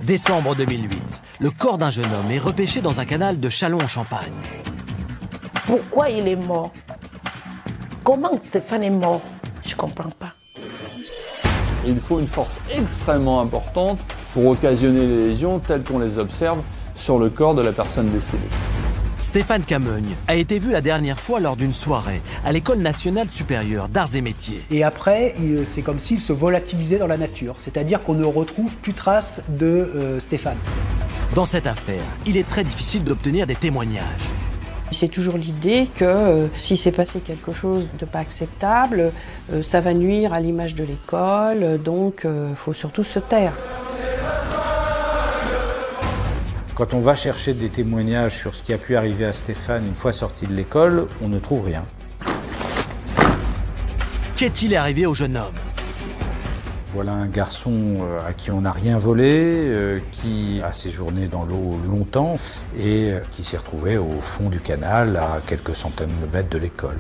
Décembre 2008, le corps d'un jeune homme est repêché dans un canal de Châlons-en-Champagne. Pourquoi il est mort? Comment Stéphane est mort? Je ne comprends pas. Il faut une force extrêmement importante pour occasionner les lésions telles qu'on les observe sur le corps de la personne décédée. Stéphane Camogne a été vu la dernière fois lors d'une soirée à l'École nationale supérieure d'arts et métiers. Et après, c'est comme s'il se volatilisait dans la nature, c'est-à-dire qu'on ne retrouve plus trace de Stéphane. Dans cette affaire, il est très difficile d'obtenir des témoignages. C'est toujours l'idée que si s'est passé quelque chose de pas acceptable, ça va nuire à l'image de l'école, donc il faut surtout se taire. Quand on va chercher des témoignages sur ce qui a pu arriver à Stéphane une fois sorti de l'école, on ne trouve rien. Qu'est-il arrivé au jeune homme? Voilà un garçon à qui on n'a rien volé, qui a séjourné dans l'eau longtemps et qui s'est retrouvé au fond du canal à quelques centaines de mètres de l'école.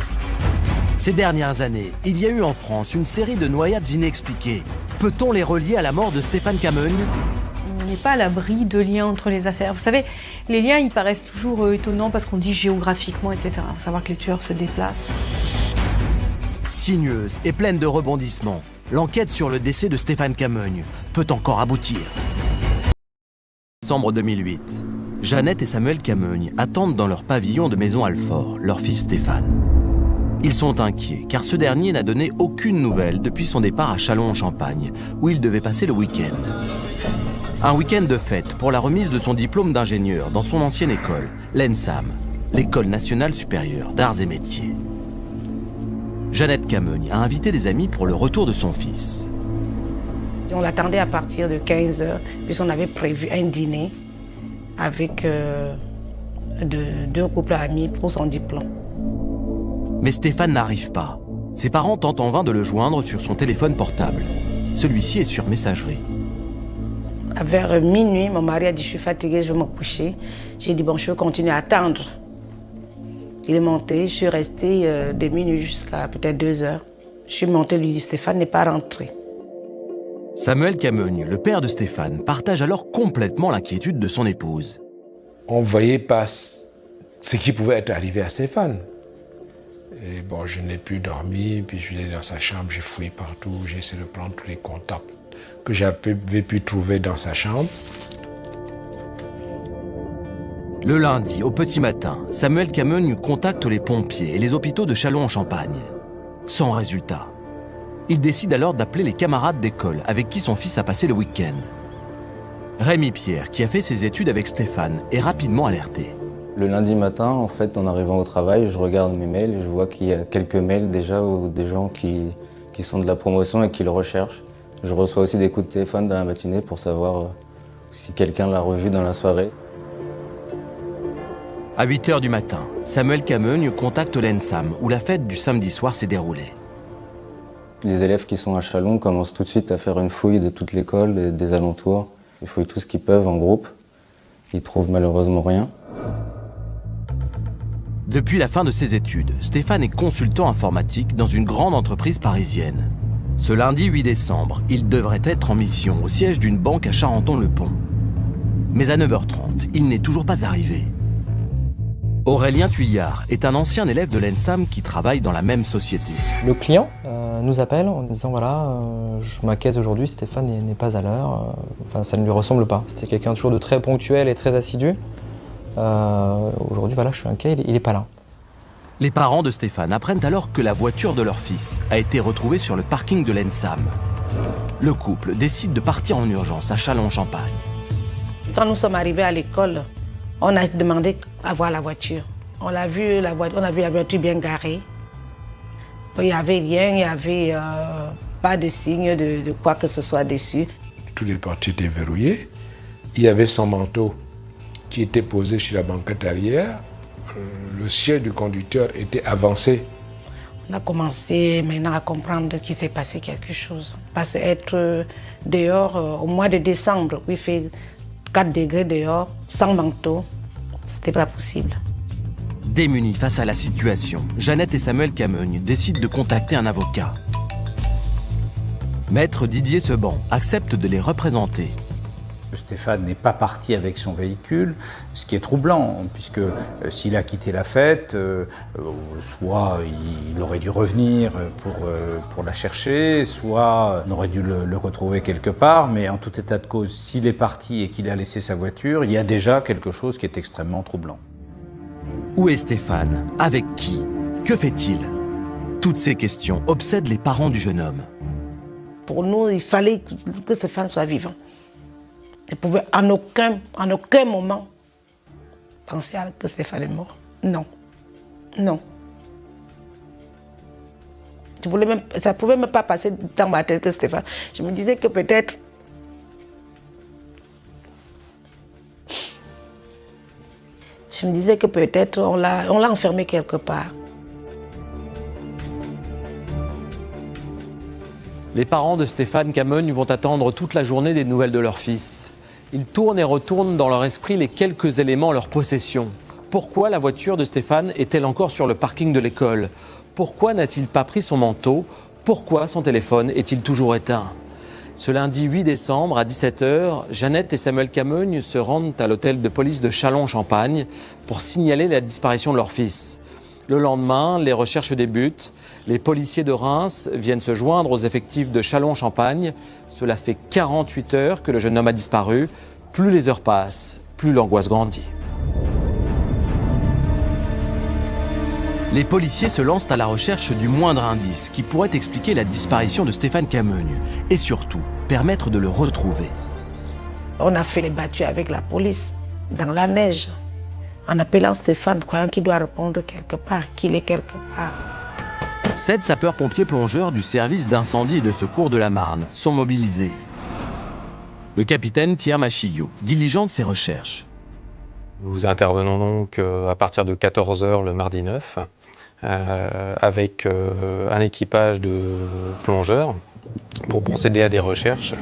Ces dernières années, il y a eu en France une série de noyades inexpliquées. Peut-on les relier à la mort de Stéphane Camogne? On n'est pas à l'abri de liens entre les affaires. Vous savez, les liens, ils paraissent toujours étonnants parce qu'on dit géographiquement, etc. Il faut savoir que les tueurs se déplacent. Sinueuse et pleine de rebondissements, l'enquête sur le décès de Stéphane Camogne peut encore aboutir. Décembre 2008, Jeannette et Samuel Camogne attendent dans leur pavillon de Maison Alfort leur fils Stéphane. Ils sont inquiets car ce dernier n'a donné aucune nouvelle depuis son départ à Châlons-en-Champagne où il devait passer le week-end. Un week-end de fête pour la remise de son diplôme d'ingénieur dans son ancienne école, l'ENSAM, l'École nationale supérieure d'arts et métiers. Jeannette Camogne a invité des amis pour le retour de son fils. On l'attendait à partir de 15h, puisqu'on avait prévu un dîner avec deux couples amis pour son diplôme. Mais Stéphane n'arrive pas. Ses parents tentent en vain de le joindre sur son téléphone portable. Celui-ci est sur messagerie. Vers minuit, mon mari a dit « Je suis fatiguée, je vais me coucher ». J'ai dit « Bon, je vais continuer à attendre ». Il est monté, je suis restée de minuit jusqu'à peut-être 2h. Je suis montée, lui dit « Stéphane n'est pas rentré ». Samuel Camogne, le père de Stéphane, partage alors complètement l'inquiétude de son épouse. On ne voyait pas ce qui pouvait être arrivé à Stéphane. Et bon, je n'ai plus dormi, puis je suis allé dans sa chambre, j'ai fouillé partout, j'ai essayé de prendre tous les contacts que j'avais pu trouver dans sa chambre. Le lundi, au petit matin, Samuel Camogne contacte les pompiers et les hôpitaux de Châlons-en-Champagne. Sans résultat. Il décide alors d'appeler les camarades d'école avec qui son fils a passé le week-end. Rémi Pierre, qui a fait ses études avec Stéphane, est rapidement alerté. Le lundi matin, en fait, en arrivant au travail, je regarde mes mails et je vois qu'il y a quelques mails déjà ou des gens qui sont de la promotion et qui le recherchent. Je reçois aussi des coups de téléphone dans la matinée pour savoir si quelqu'un l'a revu dans la soirée. À 8h du matin, Samuel Camogne contacte l'ENSAM où la fête du samedi soir s'est déroulée. Les élèves qui sont à Châlons commencent tout de suite à faire une fouille de toute l'école et des alentours. Ils fouillent tout ce qu'ils peuvent en groupe. Ils trouvent malheureusement rien. Depuis la fin de ses études, Stéphane est consultant informatique dans une grande entreprise parisienne. Ce lundi 8 décembre, il devrait être en mission au siège d'une banque à Charenton-le-Pont. Mais à 9h30, il n'est toujours pas arrivé. Aurélien Thuillard est un ancien élève de l'ENSAM qui travaille dans la même société. Le client nous appelle en disant voilà, je m'inquiète aujourd'hui, Stéphane n'est pas à l'heure, ça ne lui ressemble pas. C'était quelqu'un toujours de très ponctuel et très assidu. Aujourd'hui, voilà, je suis inquiet, il n'est pas là. Les parents de Stéphane apprennent alors que la voiture de leur fils a été retrouvée sur le parking de l'ENSAM. Le couple décide de partir en urgence à Châlons-en-Champagne. Quand nous sommes arrivés à l'école, on a demandé à voir la voiture. On a vu la voiture bien garée. Il n'y avait rien, il n'y avait pas de signe de quoi que ce soit dessus. Toutes les portes étaient verrouillées. Il y avait son manteau qui était posé sur la banquette arrière. Le siège du conducteur était avancé. On a commencé maintenant à comprendre qu'il s'est passé quelque chose. Parce qu'être dehors au mois de décembre, où il fait 4 degrés dehors, sans manteau, c'était pas possible. Démunis face à la situation, Jeannette et Samuel Camogne décident de contacter un avocat. Maître Didier Seban accepte de les représenter. Stéphane n'est pas parti avec son véhicule, ce qui est troublant, puisque s'il a quitté la fête, soit il aurait dû revenir pour la chercher, soit on aurait dû le retrouver quelque part, mais en tout état de cause, s'il est parti et qu'il a laissé sa voiture, il y a déjà quelque chose qui est extrêmement troublant. Où est Stéphane? Avec qui? Que fait-il? Toutes ces questions obsèdent les parents du jeune homme. Pour nous, il fallait que Stéphane soit vivant. Il ne pouvait en aucun moment penser que Stéphane est mort. Non. Non. Ça ne pouvait même pas passer dans ma tête que Stéphane. Je me disais que peut-être... on l'a enfermé quelque part. Les parents de Stéphane Camogne vont attendre toute la journée des nouvelles de leur fils. Ils tournent et retournent dans leur esprit les quelques éléments en leur possession. Pourquoi la voiture de Stéphane est-elle encore sur le parking de l'école? Pourquoi n'a-t-il pas pris son manteau? Pourquoi son téléphone est-il toujours éteint? Ce lundi 8 décembre à 17h, Jeannette et Samuel Camogne se rendent à l'hôtel de police de Châlons-en-Champagne pour signaler la disparition de leur fils. Le lendemain, les recherches débutent. Les policiers de Reims viennent se joindre aux effectifs de Châlons-en-Champagne. Cela fait 48 heures que le jeune homme a disparu. Plus les heures passent, plus l'angoisse grandit. Les policiers se lancent à la recherche du moindre indice qui pourrait expliquer la disparition de Stéphane Camogne et surtout permettre de le retrouver. On a fait les battues avec la police dans la neige en appelant Stéphane, croyant qu'il doit répondre quelque part, qu'il est quelque part. 7 sapeurs-pompiers plongeurs du service d'incendie et de secours de la Marne sont mobilisés. Le capitaine Pierre Machillot diligente ses recherches. Nous intervenons donc à partir de 14h le mardi 9 avec un équipage de plongeurs pour procéder à des recherches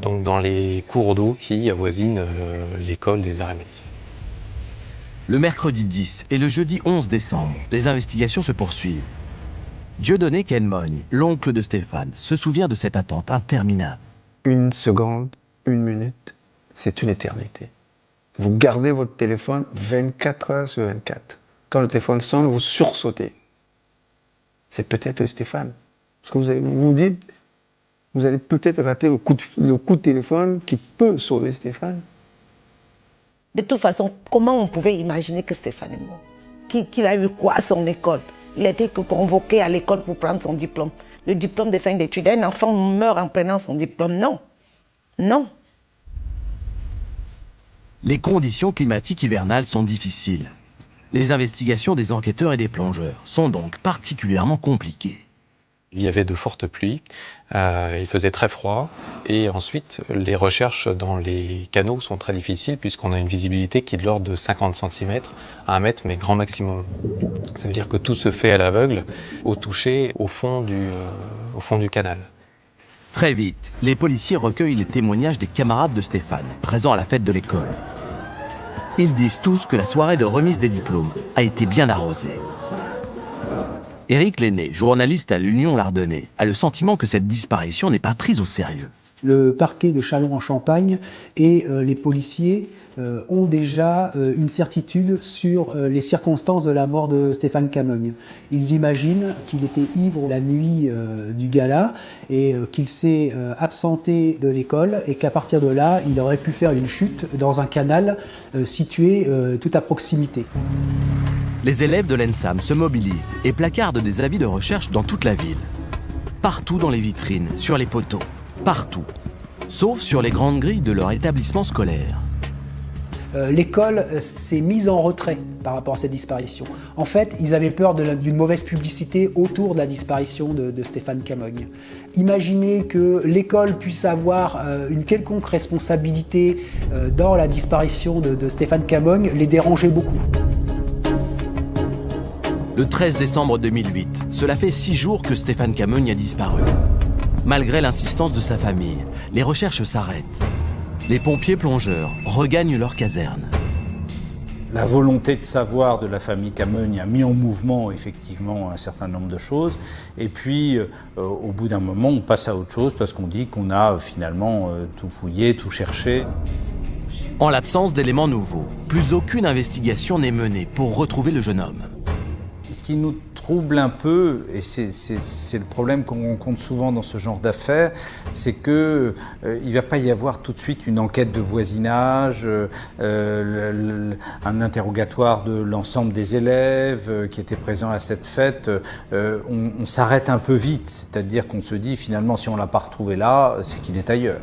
donc dans les cours d'eau qui avoisinent l'école des Arts et Métiers. Le mercredi 10 et le jeudi 11 décembre, les investigations se poursuivent. Dieudonné Kenmogne, l'oncle de Stéphane, se souvient de cette attente interminable. 1 seconde, 1 minute, c'est une éternité. Vous gardez votre téléphone 24 heures sur 24. Quand le téléphone sonne, vous sursautez. C'est peut-être Stéphane. Parce que vous dites, vous allez peut-être rater le coup de téléphone qui peut sauver Stéphane. De toute façon, comment on pouvait imaginer que Stéphane est mort? Qu'il a eu quoi à son école? Il a été convoqué à l'école pour prendre son diplôme. Le diplôme de fin d'études. Un enfant meurt en prenant son diplôme. Non. Non. Les conditions climatiques hivernales sont difficiles. Les investigations des enquêteurs et des plongeurs sont donc particulièrement compliquées. Il y avait de fortes pluies, il faisait très froid et ensuite les recherches dans les canaux sont très difficiles puisqu'on a une visibilité qui est de l'ordre de 50 cm à 1 mètre mais grand maximum. Ça veut dire que tout se fait à l'aveugle, au toucher, au fond du canal. Très vite, les policiers recueillent les témoignages des camarades de Stéphane, présents à la fête de l'école. Ils disent tous que la soirée de remise des diplômes a été bien arrosée. Éric Lenné, journaliste à l'Union Lardonnais, a le sentiment que cette disparition n'est pas prise au sérieux. Le parquet de Châlons-en-Champagne et les policiers ont déjà une certitude sur les circonstances de la mort de Stéphane Camogne. Ils imaginent qu'il était ivre la nuit du gala et qu'il s'est absenté de l'école et qu'à partir de là, il aurait pu faire une chute dans un canal situé tout à proximité. Les élèves de l'ENSAM se mobilisent et placardent des avis de recherche dans toute la ville. Partout dans les vitrines, sur les poteaux, partout, sauf sur les grandes grilles de leur établissement scolaire. L'école s'est mise en retrait par rapport à cette disparition. En fait, ils avaient peur d'une mauvaise publicité autour de la disparition de Stéphane Camogne. Imaginez que l'école puisse avoir une quelconque responsabilité dans la disparition de Stéphane Camogne les dérangeait beaucoup. Le 13 décembre 2008, cela fait 6 jours que Stéphane Camogne a disparu. Malgré l'insistance de sa famille, les recherches s'arrêtent. Les pompiers plongeurs regagnent leur caserne. La volonté de savoir de la famille Camogne a mis en mouvement effectivement un certain nombre de choses. Et puis, au bout d'un moment, on passe à autre chose parce qu'on dit qu'on a finalement tout fouillé, tout cherché. En l'absence d'éléments nouveaux, plus aucune investigation n'est menée pour retrouver le jeune homme. Ce qui nous trouble un peu, et c'est le problème qu'on rencontre souvent dans ce genre d'affaires, c'est que il ne va pas y avoir tout de suite une enquête de voisinage, un interrogatoire de l'ensemble des élèves qui étaient présents à cette fête. On s'arrête un peu vite, c'est-à-dire qu'on se dit finalement si on ne l'a pas retrouvé là, c'est qu'il est ailleurs.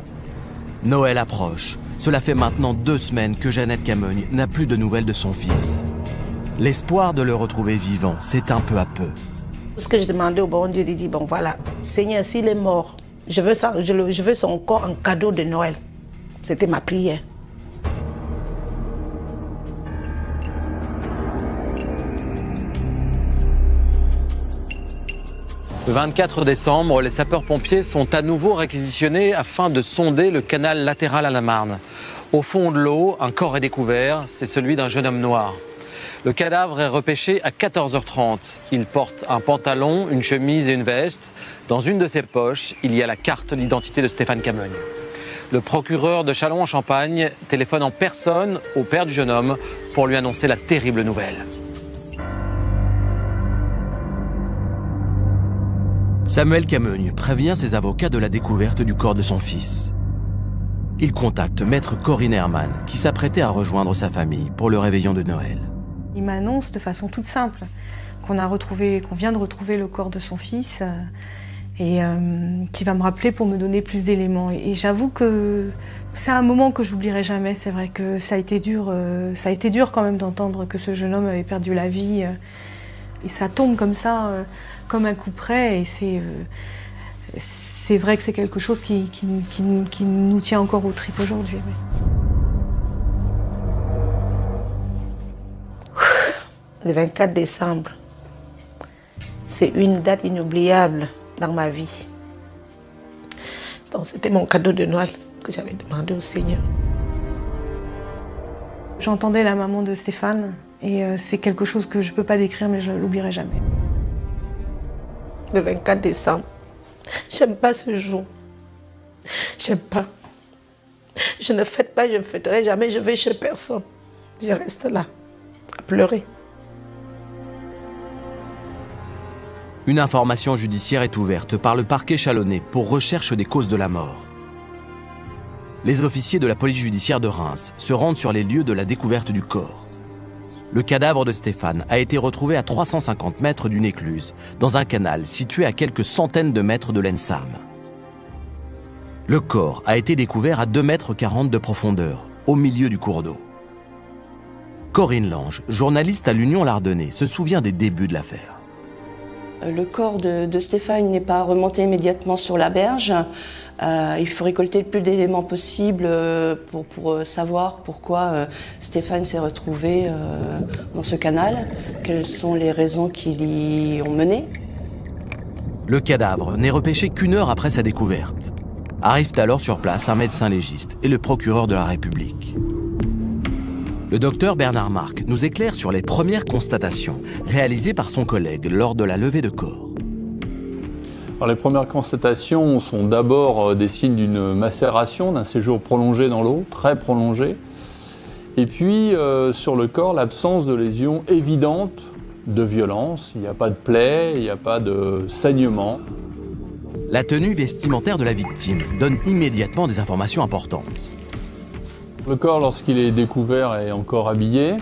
Noël approche. Cela fait maintenant 2 semaines que Jeannette Camogne n'a plus de nouvelles de son fils. L'espoir de le retrouver vivant s'éteint peu à peu. Ce que je demandais au bon Dieu, il dit, bon voilà, Seigneur, s'il est mort, je veux son corps en cadeau de Noël. C'était ma prière. Le 24 décembre, les sapeurs-pompiers sont à nouveau réquisitionnés afin de sonder le canal latéral à la Marne. Au fond de l'eau, un corps est découvert, c'est celui d'un jeune homme noir. Le cadavre est repêché à 14h30. Il porte un pantalon, une chemise et une veste. Dans une de ses poches, il y a la carte d'identité de Stéphane Camogne. Le procureur de Châlons-en-Champagne téléphone en personne au père du jeune homme pour lui annoncer la terrible nouvelle. Samuel Camogne prévient ses avocats de la découverte du corps de son fils. Il contacte maître Corinne Herman, qui s'apprêtait à rejoindre sa famille pour le réveillon de Noël. Il m'annonce de façon toute simple qu'on vient de retrouver le corps de son fils et qu'il va me rappeler pour me donner plus d'éléments. Et j'avoue que c'est un moment que j'oublierai jamais. C'est vrai que ça a été dur quand même d'entendre que ce jeune homme avait perdu la vie. Et ça tombe comme ça, comme un coup près. Et c'est vrai que c'est quelque chose qui nous tient encore aux tripes aujourd'hui. Oui. Le 24 décembre, c'est une date inoubliable dans ma vie. Donc c'était mon cadeau de Noël que j'avais demandé au Seigneur. J'entendais la maman de Stéphane et c'est quelque chose que je ne peux pas décrire mais je ne l'oublierai jamais. Le 24 décembre, j'aime pas ce jour. J'aime pas. Je ne fête pas, je ne fêterai jamais, je vais chez personne. Je reste là, à pleurer. Une information judiciaire est ouverte par le parquet chalonnais pour recherche des causes de la mort. Les officiers de la police judiciaire de Reims se rendent sur les lieux de la découverte du corps. Le cadavre de Stéphane a été retrouvé à 350 mètres d'une écluse, dans un canal situé à quelques centaines de mètres de l'Ensam. Le corps a été découvert à 2,40 mètres de profondeur, au milieu du cours d'eau. Corinne Lange, journaliste à l'Union Lardonnais, se souvient des débuts de l'affaire. Le corps de Stéphane n'est pas remonté immédiatement sur la berge. Il faut récolter le plus d'éléments possible pour savoir pourquoi Stéphane s'est retrouvé dans ce canal, quelles sont les raisons qui l'y ont mené. Le cadavre n'est repêché qu'1 heure après sa découverte. Arrivent alors sur place un médecin légiste et le procureur de la République. Le docteur Bernard Marc nous éclaire sur les premières constatations réalisées par son collègue lors de la levée de corps. Alors, les premières constatations sont d'abord des signes d'une macération, d'un séjour prolongé dans l'eau, très prolongé. Et puis, sur le corps, l'absence de lésions évidentes de violence. Il n'y a pas de plaie, il n'y a pas de saignement. La tenue vestimentaire de la victime donne immédiatement des informations importantes. Le corps, lorsqu'il est découvert, est encore habillé.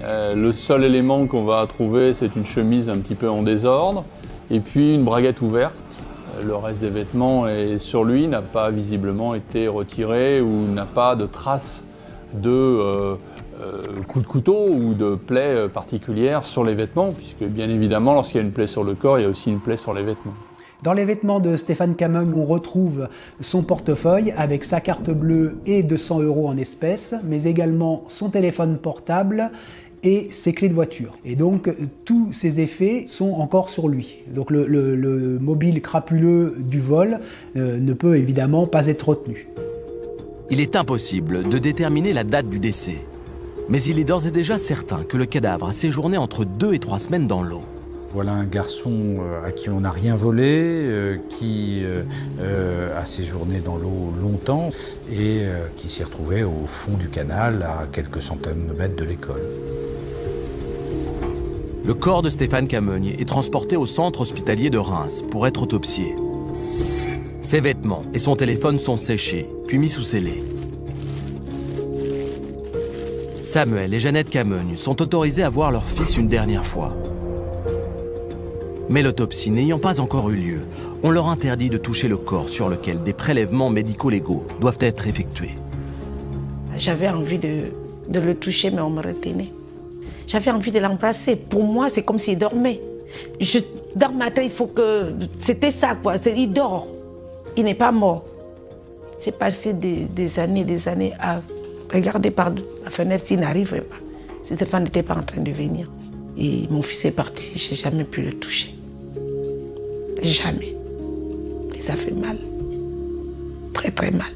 Le seul élément qu'on va trouver, c'est une chemise un petit peu en désordre et puis une braguette ouverte. Le reste des vêtements sur lui n'a pas visiblement été retiré ou n'a pas de traces de coups de couteau ou de plaies particulières sur les vêtements, puisque bien évidemment, lorsqu'il y a une plaie sur le corps, il y a aussi une plaie sur les vêtements. Dans les vêtements de Stéphane Camogne, on retrouve son portefeuille avec sa carte bleue et 200 € en espèces, mais également son téléphone portable et ses clés de voiture. Et donc, tous ces effets sont encore sur lui. Donc, le mobile crapuleux du vol ne peut évidemment pas être retenu. Il est impossible de déterminer la date du décès. Mais il est d'ores et déjà certain que le cadavre a séjourné entre 2 et 3 semaines dans l'eau. Voilà un garçon à qui on n'a rien volé, qui a séjourné dans l'eau longtemps et qui s'est retrouvé au fond du canal à quelques centaines de mètres de l'école. Le corps de Stéphane Camogne est transporté au centre hospitalier de Reims pour être autopsié. Ses vêtements et son téléphone sont séchés, puis mis sous scellé. Samuel et Jeannette Camogne sont autorisés à voir leur fils une dernière fois. Mais l'autopsie n'ayant pas encore eu lieu, on leur interdit de toucher le corps sur lequel des prélèvements médico-légaux doivent être effectués. J'avais envie de le toucher, mais on me retenait. J'avais envie de l'embrasser. Pour moi, c'est comme s'il dormait. Dans ma tête, il faut que... C'était ça, quoi. Il dort. Il n'est pas mort. J'ai passé des années à regarder par la fenêtre s'il n'arrivait pas. Si Stéphane n'était pas en train de venir. Et mon fils est parti, je n'ai jamais pu le toucher. Jamais. Et ça fait mal. Très, très mal.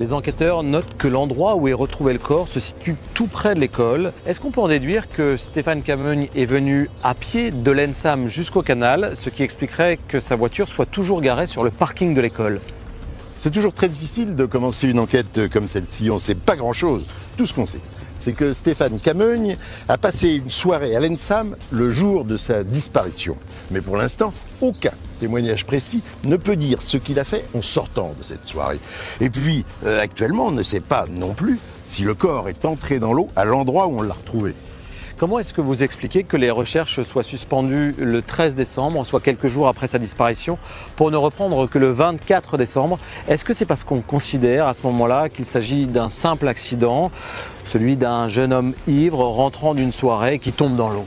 Les enquêteurs notent que l'endroit où est retrouvé le corps se situe tout près de l'école. Est-ce qu'on peut en déduire que Stéphane Camogne est venu à pied de l'ENSAM jusqu'au canal, ce qui expliquerait que sa voiture soit toujours garée sur le parking de l'école? C'est toujours très difficile de commencer une enquête comme celle-ci. On ne sait pas grand-chose. Tout ce qu'on sait, c'est que Stéphane Camogne a passé une soirée à l'ENSAM le jour de sa disparition. Mais pour l'instant, aucun témoignage précis ne peut dire ce qu'il a fait en sortant de cette soirée. Et puis, actuellement, on ne sait pas non plus si le corps est entré dans l'eau à l'endroit où on l'a retrouvé. Comment est-ce que vous expliquez que les recherches soient suspendues le 13 décembre, soit quelques jours après sa disparition, pour ne reprendre que le 24 décembre? Est-ce que c'est parce qu'on considère à ce moment-là qu'il s'agit d'un simple accident, celui d'un jeune homme ivre rentrant d'une soirée qui tombe dans l'eau?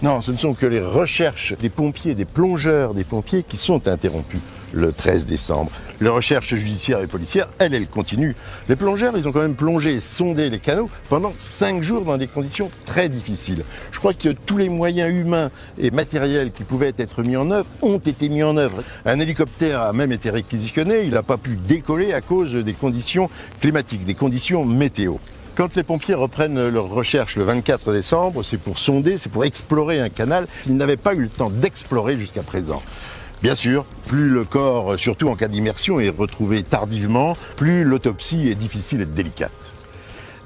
Non, ce ne sont que les recherches des pompiers, des plongeurs des pompiers qui sont interrompues le 13 décembre. Les recherches judiciaires et policières, elles continuent. Les plongeurs, ils ont quand même plongé et sondé les canaux pendant 5 jours dans des conditions très difficiles. Je crois que tous les moyens humains et matériels qui pouvaient être mis en œuvre ont été mis en œuvre. Un hélicoptère a même été réquisitionné, il n'a pas pu décoller à cause des conditions climatiques, des conditions météo. Quand les pompiers reprennent leurs recherches le 24 décembre, c'est pour sonder, c'est pour explorer un canal qu'ils n'avaient pas eu le temps d'explorer jusqu'à présent. Bien sûr, plus le corps, surtout en cas d'immersion, est retrouvé tardivement, plus l'autopsie est difficile et délicate.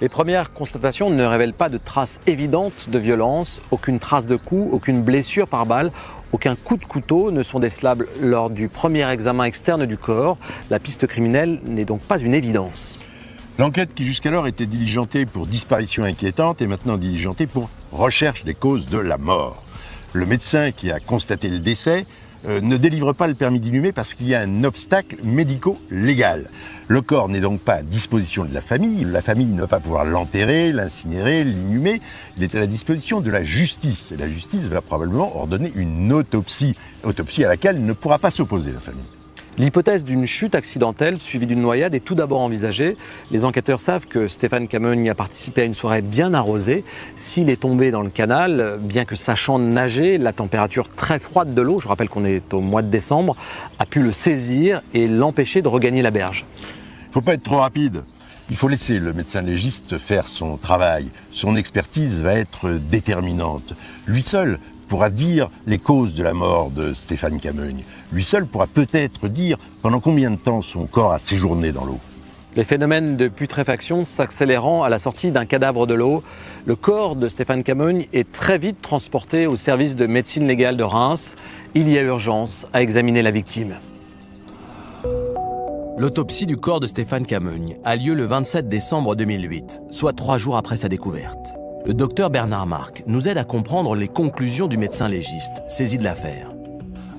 Les premières constatations ne révèlent pas de traces évidentes de violence, aucune trace de coup, aucune blessure par balle, aucun coup de couteau ne sont décelables lors du premier examen externe du corps. La piste criminelle n'est donc pas une évidence. L'enquête qui jusqu'alors était diligentée pour disparition inquiétante est maintenant diligentée pour recherche des causes de la mort. Le médecin qui a constaté le décès ne délivre pas le permis d'inhumer parce qu'il y a un obstacle médico-légal. Le corps n'est donc pas à disposition de la famille ne va pas pouvoir l'enterrer, l'incinérer, l'inhumer, il est à la disposition de la justice. Et la justice va probablement ordonner une autopsie à laquelle ne pourra pas s'opposer la famille. L'hypothèse d'une chute accidentelle suivie d'une noyade est tout d'abord envisagée. Les enquêteurs savent que Stéphane Camogne a participé à une soirée bien arrosée. S'il est tombé dans le canal, bien que sachant nager, la température très froide de l'eau, je rappelle qu'on est au mois de décembre, a pu le saisir et l'empêcher de regagner la berge. Il ne faut pas être trop rapide. Il faut laisser le médecin légiste faire son travail. Son expertise va être déterminante. Lui seul pourra dire les causes de la mort de Stéphane Camogne. Lui seul pourra peut-être dire pendant combien de temps son corps a séjourné dans l'eau. Les phénomènes de putréfaction s'accélérant à la sortie d'un cadavre de l'eau, le corps de Stéphane Camogne est très vite transporté au service de médecine légale de Reims. Il y a urgence à examiner la victime. L'autopsie du corps de Stéphane Camogne a lieu le 27 décembre 2008, soit 3 jours après sa découverte. Le docteur Bernard Marc nous aide à comprendre les conclusions du médecin légiste saisi de l'affaire.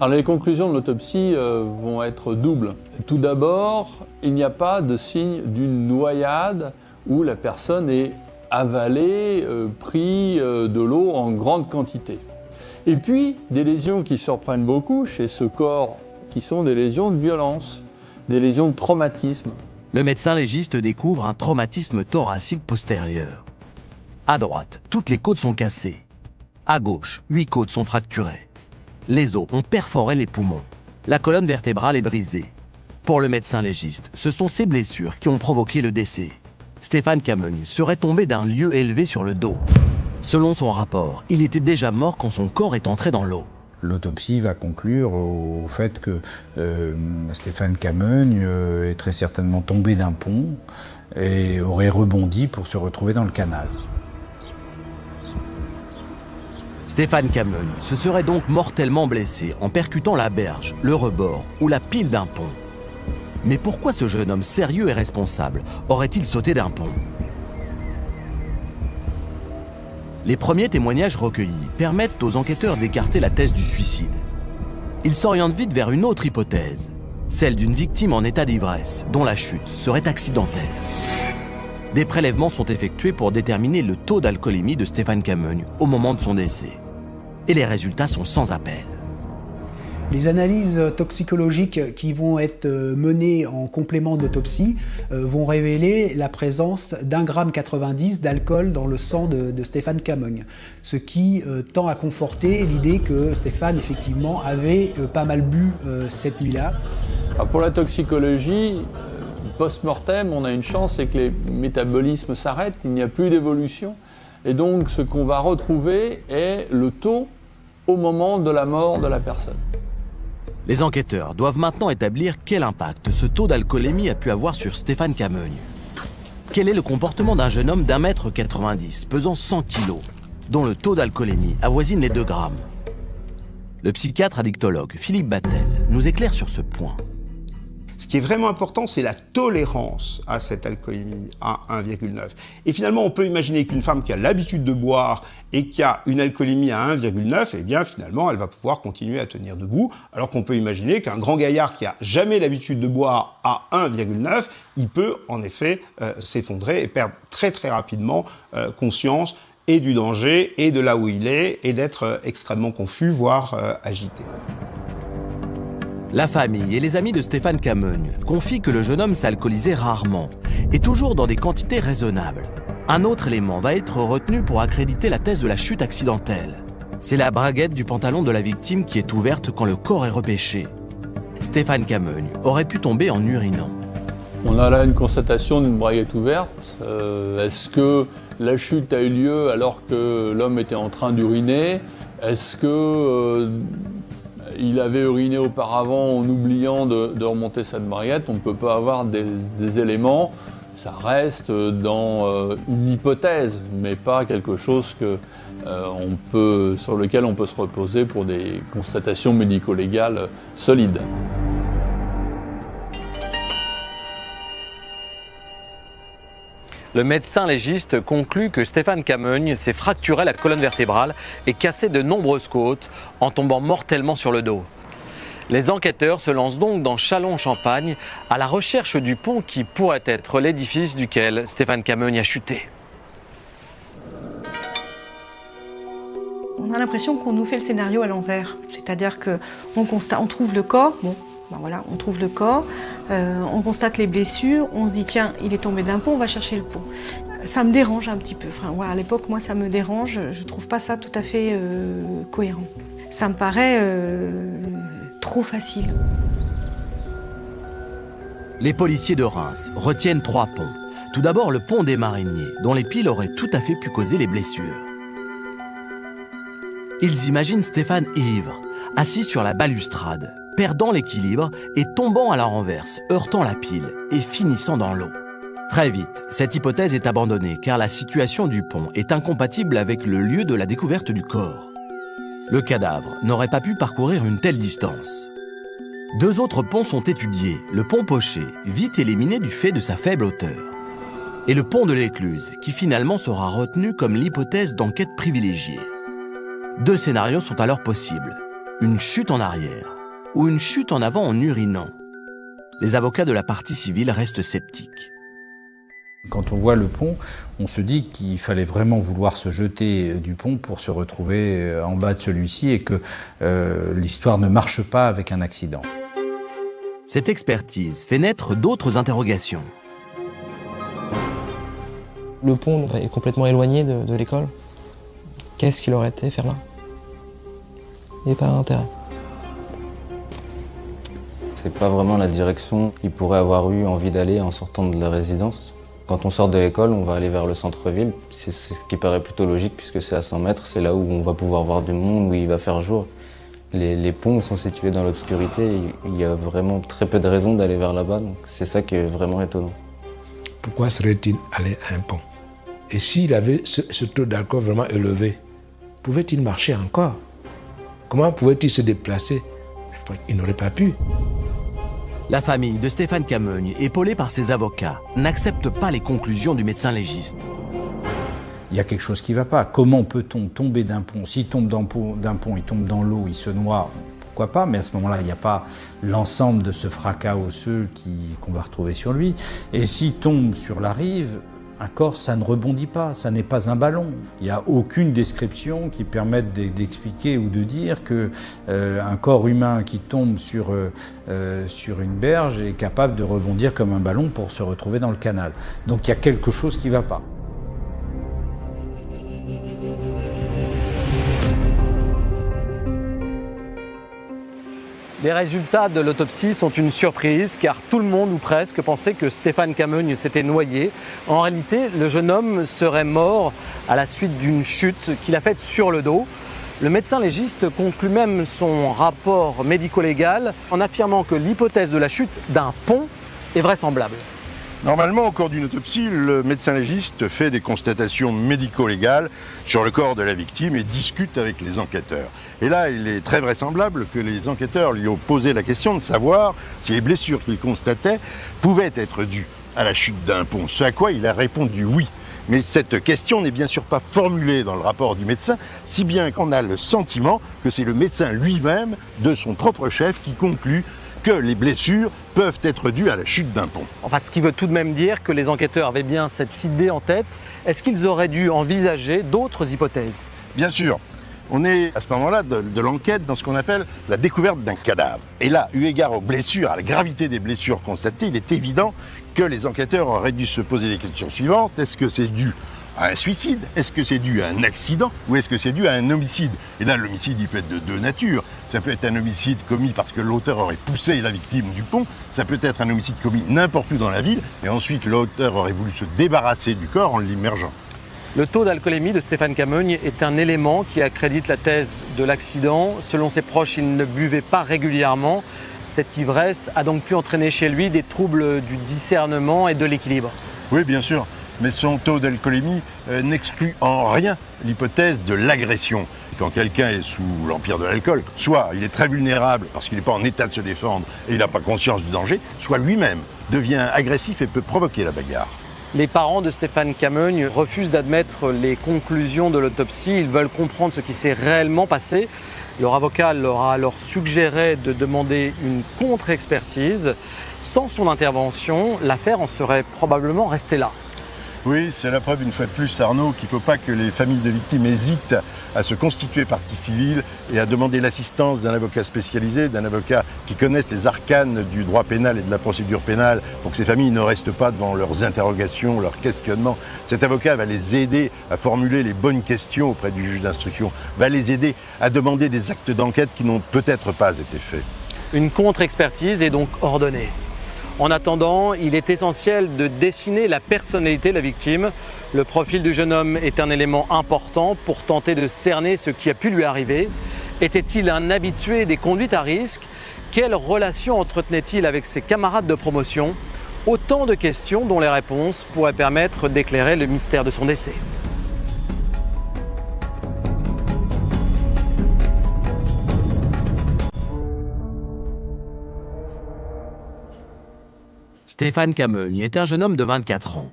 Alors les conclusions de l'autopsie vont être doubles. Tout d'abord, il n'y a pas de signe d'une noyade où la personne est avalée, pris de l'eau en grande quantité. Et puis, des lésions qui surprennent beaucoup chez ce corps, qui sont des lésions de violence, des lésions de traumatisme. Le médecin légiste découvre un traumatisme thoracique postérieur. À droite, toutes les côtes sont cassées. À gauche, 8 côtes sont fracturées. Les os ont perforé les poumons. La colonne vertébrale est brisée. Pour le médecin légiste, ce sont ces blessures qui ont provoqué le décès. Stéphane Camogne serait tombé d'un lieu élevé sur le dos. Selon son rapport, il était déjà mort quand son corps est entré dans l'eau. L'autopsie va conclure au fait que Stéphane Camogne est très certainement tombé d'un pont et aurait rebondi pour se retrouver dans le canal. Stéphane Camogne se serait donc mortellement blessé en percutant la berge, le rebord ou la pile d'un pont. Mais pourquoi ce jeune homme sérieux et responsable aurait-il sauté d'un pont? Les premiers témoignages recueillis permettent aux enquêteurs d'écarter la thèse du suicide. Ils s'orientent vite vers une autre hypothèse, celle d'une victime en état d'ivresse, dont la chute serait accidentelle. Des prélèvements sont effectués pour déterminer le taux d'alcoolémie de Stéphane Camogne au moment de son décès. Et les résultats sont sans appel. Les analyses toxicologiques qui vont être menées en complément d'autopsie vont révéler la présence d'1,90 g d'alcool dans le sang de Stéphane Camogne, ce qui tend à conforter l'idée que Stéphane effectivement avait pas mal bu cette nuit-là. Pour la toxicologie, post-mortem, on a une chance, c'est que les métabolismes s'arrêtent, il n'y a plus d'évolution. Et donc ce qu'on va retrouver est le taux au moment de la mort de la personne. Les enquêteurs doivent maintenant établir quel impact ce taux d'alcoolémie a pu avoir sur Stéphane Camogne. Quel est le comportement d'un jeune homme d'1,90 m, pesant 100 kg, dont le taux d'alcoolémie avoisine les 2 grammes? Le psychiatre addictologue Philippe Battel nous éclaire sur ce point. Ce qui est vraiment important, c'est la tolérance à cette alcoolémie à 1,9. Et finalement, on peut imaginer qu'une femme qui a l'habitude de boire et qui a une alcoolémie à 1,9, eh bien finalement, elle va pouvoir continuer à tenir debout, alors qu'on peut imaginer qu'un grand gaillard qui a jamais l'habitude de boire à 1,9, il peut en effet s'effondrer et perdre très très rapidement conscience et du danger et de là où il est et d'être extrêmement confus, voire agité. La famille et les amis de Stéphane Camogne confient que le jeune homme s'alcoolisait rarement et toujours dans des quantités raisonnables. Un autre élément va être retenu pour accréditer la thèse de la chute accidentelle. C'est la braguette du pantalon de la victime qui est ouverte quand le corps est repêché. Stéphane Camogne aurait pu tomber en urinant. On a là une constatation d'une braguette ouverte. Est-ce que la chute a eu lieu alors que l'homme était en train d'uriner? Est-ce que il avait uriné auparavant en oubliant de remonter cette braguette? On ne peut pas avoir des éléments. Ça reste dans une hypothèse, mais pas quelque chose sur lequel on peut se reposer pour des constatations médico-légales solides. Le médecin légiste conclut que Stéphane Camogne s'est fracturé la colonne vertébrale et cassé de nombreuses côtes en tombant mortellement sur le dos. Les enquêteurs se lancent donc dans Châlons-en-Champagne à la recherche du pont qui pourrait être l'édifice duquel Stéphane Camogne a chuté. On a l'impression qu'on nous fait le scénario à l'envers, c'est-à-dire qu'on constate, on trouve le corps, on trouve le corps, on constate les blessures, on se dit tiens, il est tombé d'un pont, on va chercher le pont. Ça me dérange un petit peu, à l'époque moi ça me dérange, je trouve pas ça tout à fait cohérent. Ça me paraît trop facile. Les policiers de Reims retiennent 3 ponts. Tout d'abord le pont des Mariniers, dont les piles auraient tout à fait pu causer les blessures. Ils imaginent Stéphane ivre, assis sur la balustrade, perdant l'équilibre et tombant à la renverse, heurtant la pile et finissant dans l'eau. Très vite, cette hypothèse est abandonnée car la situation du pont est incompatible avec le lieu de la découverte du corps. Le cadavre n'aurait pas pu parcourir une telle distance. 2 autres ponts sont étudiés, le pont Pochet, vite éliminé du fait de sa faible hauteur, et le pont de l'Écluse, qui finalement sera retenu comme l'hypothèse d'enquête privilégiée. 2 scénarios sont alors possibles, une chute en arrière ou une chute en avant en urinant. Les avocats de la partie civile restent sceptiques. Quand on voit le pont, on se dit qu'il fallait vraiment vouloir se jeter du pont pour se retrouver en bas de celui-ci et que l'histoire ne marche pas avec un accident. Cette expertise fait naître d'autres interrogations. Le pont est complètement éloigné de l'école. Qu'est-ce qu'il aurait été faire là? il n'y a pas d'intérêt. C'est pas vraiment la direction qu'il pourrait avoir eu envie d'aller en sortant de la résidence. Quand on sort de l'école, on va aller vers le centre-ville. C'est ce qui paraît plutôt logique puisque c'est à 100 mètres, c'est là où on va pouvoir voir du monde, où il va faire jour. Les ponts sont situés dans l'obscurité, il y a vraiment très peu de raisons d'aller vers là-bas, donc c'est ça qui est vraiment étonnant. Pourquoi serait-il allé à un pont? Et s'il avait ce taux d'alcool vraiment élevé, pouvait-il marcher encore? Comment pouvait-il se déplacer? Il n'aurait pas pu. La famille de Stéphane Camogne, épaulée par ses avocats, n'accepte pas les conclusions du médecin légiste. Il y a quelque chose qui ne va pas. Comment peut-on tomber d'un pont? S'il tombe d'un pont, il tombe dans l'eau, il se noie, pourquoi pas? Mais à ce moment-là, il n'y a pas l'ensemble de ce fracas osseux qu'on va retrouver sur lui. Et s'il tombe sur la rive, un corps, ça ne rebondit pas, ça n'est pas un ballon. Il n'y a aucune description qui permette d'expliquer ou de dire qu'un corps humain qui tombe sur une berge est capable de rebondir comme un ballon pour se retrouver dans le canal. Donc il y a quelque chose qui ne va pas. Les résultats de l'autopsie sont une surprise car tout le monde ou presque pensait que Stéphane Camogne s'était noyé. En réalité, le jeune homme serait mort à la suite d'une chute qu'il a faite sur le dos. Le médecin légiste conclut même son rapport médico-légal en affirmant que l'hypothèse de la chute d'un pont est vraisemblable. Normalement, au cours d'une autopsie, le médecin légiste fait des constatations médico-légales sur le corps de la victime et discute avec les enquêteurs. Et là, il est très vraisemblable que les enquêteurs lui ont posé la question de savoir si les blessures qu'il constatait pouvaient être dues à la chute d'un pont, ce à quoi il a répondu oui. Mais cette question n'est bien sûr pas formulée dans le rapport du médecin, si bien qu'on a le sentiment que c'est le médecin lui-même, de son propre chef, qui conclut que les blessures peuvent être dues à la chute d'un pont. Enfin, ce qui veut tout de même dire que les enquêteurs avaient bien cette idée en tête. Est-ce qu'ils auraient dû envisager d'autres hypothèses? Bien sûr. On est à ce moment-là de l'enquête dans ce qu'on appelle la découverte d'un cadavre. Et là, eu égard aux blessures, à la gravité des blessures constatées, il est évident que les enquêteurs auraient dû se poser les questions suivantes. Est-ce que c'est dû à un suicide? Est-ce que c'est dû à un accident? Ou est-ce que c'est dû à un homicide? Et là, l'homicide, il peut être de deux natures. Ça peut être un homicide commis parce que l'auteur aurait poussé la victime du pont. Ça peut être un homicide commis n'importe où dans la ville. Et ensuite, l'auteur aurait voulu se débarrasser du corps en l'immergeant. Le taux d'alcoolémie de Stéphane Camogne est un élément qui accrédite la thèse de l'accident. Selon ses proches, il ne buvait pas régulièrement. Cette ivresse a donc pu entraîner chez lui des troubles du discernement et de l'équilibre. Oui, bien sûr. Mais son taux d'alcoolémie n'exclut en rien l'hypothèse de l'agression. Quand quelqu'un est sous l'empire de l'alcool, soit il est très vulnérable parce qu'il n'est pas en état de se défendre et il n'a pas conscience du danger, soit lui-même devient agressif et peut provoquer la bagarre. Les parents de Stéphane Camogne refusent d'admettre les conclusions de l'autopsie. Ils veulent comprendre ce qui s'est réellement passé. Leur avocat leur a alors suggéré de demander une contre-expertise. Sans son intervention, l'affaire en serait probablement restée là. Oui, c'est la preuve une fois de plus, Arnaud, qu'il ne faut pas que les familles de victimes hésitent à se constituer partie civile et à demander l'assistance d'un avocat spécialisé, d'un avocat qui connaisse les arcanes du droit pénal et de la procédure pénale pour que ces familles ne restent pas devant leurs interrogations, leurs questionnements. Cet avocat va les aider à formuler les bonnes questions auprès du juge d'instruction, va les aider à demander des actes d'enquête qui n'ont peut-être pas été faits. Une contre-expertise est donc ordonnée. En attendant, il est essentiel de dessiner la personnalité de la victime. Le profil du jeune homme est un élément important pour tenter de cerner ce qui a pu lui arriver. Était-il un habitué des conduites à risque? Quelle relation entretenait-il avec ses camarades de promotion? Autant de questions dont les réponses pourraient permettre d'éclairer le mystère de son décès. Stéphane Camogne est un jeune homme de 24 ans.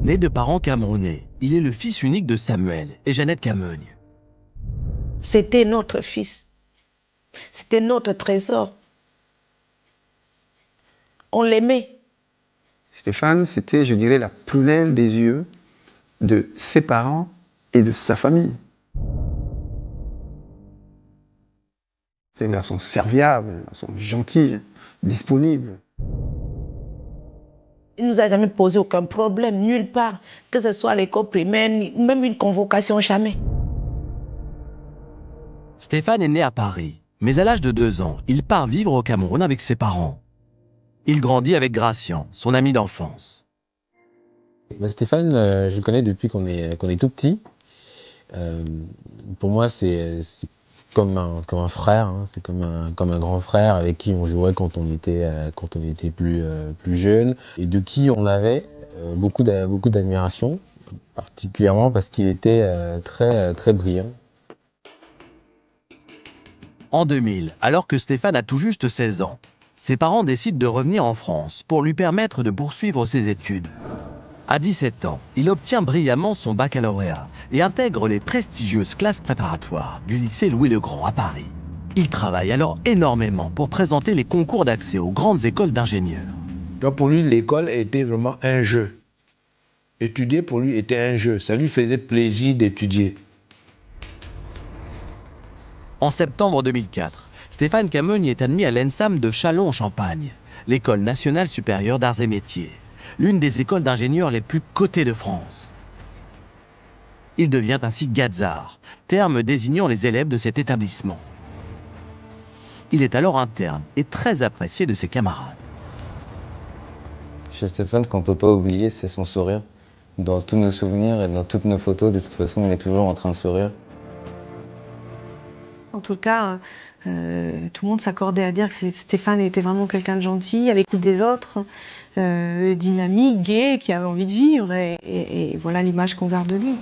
Né de parents camerounais, il est le fils unique de Samuel et Jeannette Camogne. C'était notre fils. C'était notre trésor. On l'aimait. Stéphane, c'était, je dirais, la prunelle des yeux de ses parents et de sa famille. C'est un garçon serviable, un garçon gentil, disponible. Il ne nous a jamais posé aucun problème, nulle part. Que ce soit à l'école primaire, même une convocation, jamais. Stéphane est né à Paris, mais à l'âge de 2 ans, il part vivre au Cameroun avec ses parents. Il grandit avec Gracian, son ami d'enfance. Stéphane, je le connais depuis qu'on est tout petit. Pour moi, c'est comme un frère, hein. C'est comme un grand frère avec qui on jouait quand on était plus jeune et de qui on avait beaucoup d'admiration, particulièrement parce qu'il était très brillant. En 2000, alors que Stéphane a tout juste 16 ans, ses parents décident de revenir en France pour lui permettre de poursuivre ses études. À 17 ans, il obtient brillamment son baccalauréat et intègre les prestigieuses classes préparatoires du lycée Louis-le-Grand à Paris. Il travaille alors énormément pour présenter les concours d'accès aux grandes écoles d'ingénieurs. Donc pour lui, l'école était vraiment un jeu. Étudier pour lui était un jeu. Ça lui faisait plaisir d'étudier. En septembre 2004, Stéphane Camogne est admis à l'ENSAM de Châlons-en-Champagne, l'École nationale supérieure d'arts et métiers, l'une des écoles d'ingénieurs les plus cotées de France. Il devient ainsi Gazard, terme désignant les élèves de cet établissement. Il est alors interne et très apprécié de ses camarades. Chez Stéphane, ce qu'on ne peut pas oublier, c'est son sourire. Dans tous nos souvenirs et dans toutes nos photos, de toute façon, il est toujours en train de sourire. En tout cas, tout le monde s'accordait à dire que Stéphane était vraiment quelqu'un de gentil, à l'écoute des autres, dynamique, gai, qui avait envie de vivre, et voilà l'image qu'on garde de lui.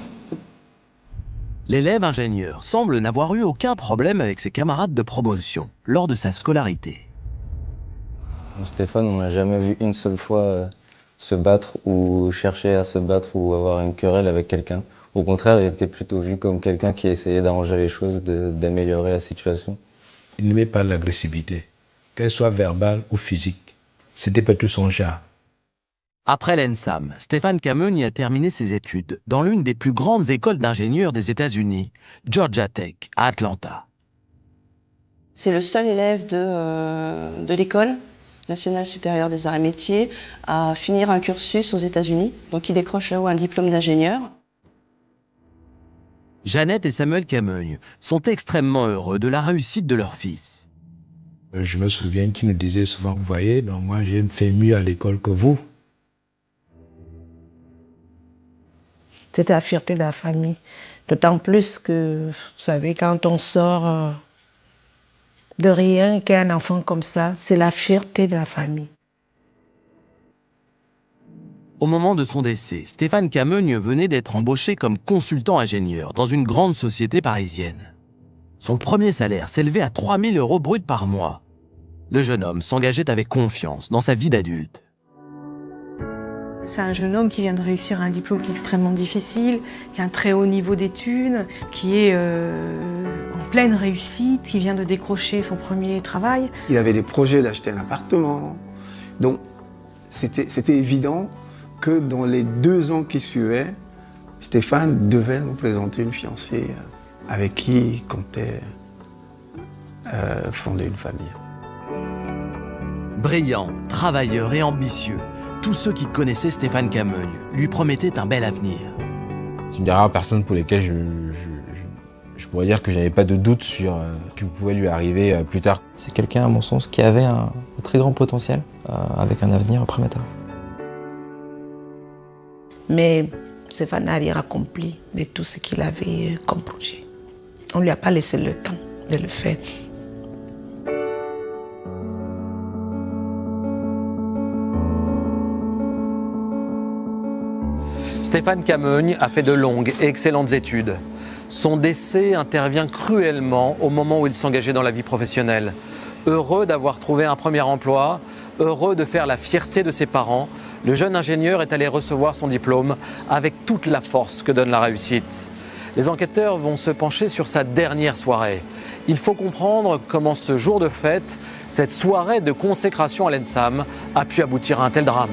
L'élève ingénieur semble n'avoir eu aucun problème avec ses camarades de promotion lors de sa scolarité. Stéphane, on n'a jamais vu une seule fois se battre ou chercher à se battre ou avoir une querelle avec quelqu'un. Au contraire, il était plutôt vu comme quelqu'un qui essayait d'arranger les choses, d'améliorer la situation. Il n'aimait pas l'agressivité, qu'elle soit verbale ou physique. C'était pas tout son genre. Après l'ENSAM, Stéphane Camogne a terminé ses études dans l'une des plus grandes écoles d'ingénieurs des États-Unis, Georgia Tech, à Atlanta. C'est le seul élève de l'école nationale supérieure des arts et métiers à finir un cursus aux États-Unis. Donc il décroche là-haut un diplôme d'ingénieur. Jeannette et Samuel Camogne sont extrêmement heureux de la réussite de leur fils. Je me souviens qu'il nous disait souvent, vous voyez, donc moi j'ai fait mieux à l'école que vous. C'était la fierté de la famille. D'autant plus que, vous savez, quand on sort de rien, qu'il y a un enfant comme ça, c'est la fierté de la famille. Au moment de son décès, Stéphane Camogne venait d'être embauché comme consultant ingénieur dans une grande société parisienne. Son premier salaire s'élevait à 3 000 € bruts par mois. Le jeune homme s'engageait avec confiance dans sa vie d'adulte. C'est un jeune homme qui vient de réussir un diplôme qui est extrêmement difficile, qui a un très haut niveau d'études, qui est en pleine réussite, qui vient de décrocher son premier travail. Il avait des projets d'acheter un appartement. Donc, c'était évident que dans les 2 ans qui suivaient, Stéphane devait nous présenter une fiancée avec qui il comptait fonder une famille. Brillant, travailleur et ambitieux, tous ceux qui connaissaient Stéphane Camogne lui promettaient un bel avenir. C'est une des rares personnes pour lesquelles je pourrais dire que je n'avais pas de doute sur ce qui pouvait lui arriver plus tard. C'est quelqu'un, à mon sens, qui avait un très grand potentiel, avec un avenir prometteur. Mais Stéphane n'a rien accompli de tout ce qu'il avait comme projet. On ne lui a pas laissé le temps de le faire. Stéphane Camogne a fait de longues et excellentes études. Son décès intervient cruellement au moment où il s'engageait dans la vie professionnelle. Heureux d'avoir trouvé un premier emploi, heureux de faire la fierté de ses parents, le jeune ingénieur est allé recevoir son diplôme avec toute la force que donne la réussite. Les enquêteurs vont se pencher sur sa dernière soirée. Il faut comprendre comment ce jour de fête, cette soirée de consécration à l'ENSAM, a pu aboutir à un tel drame.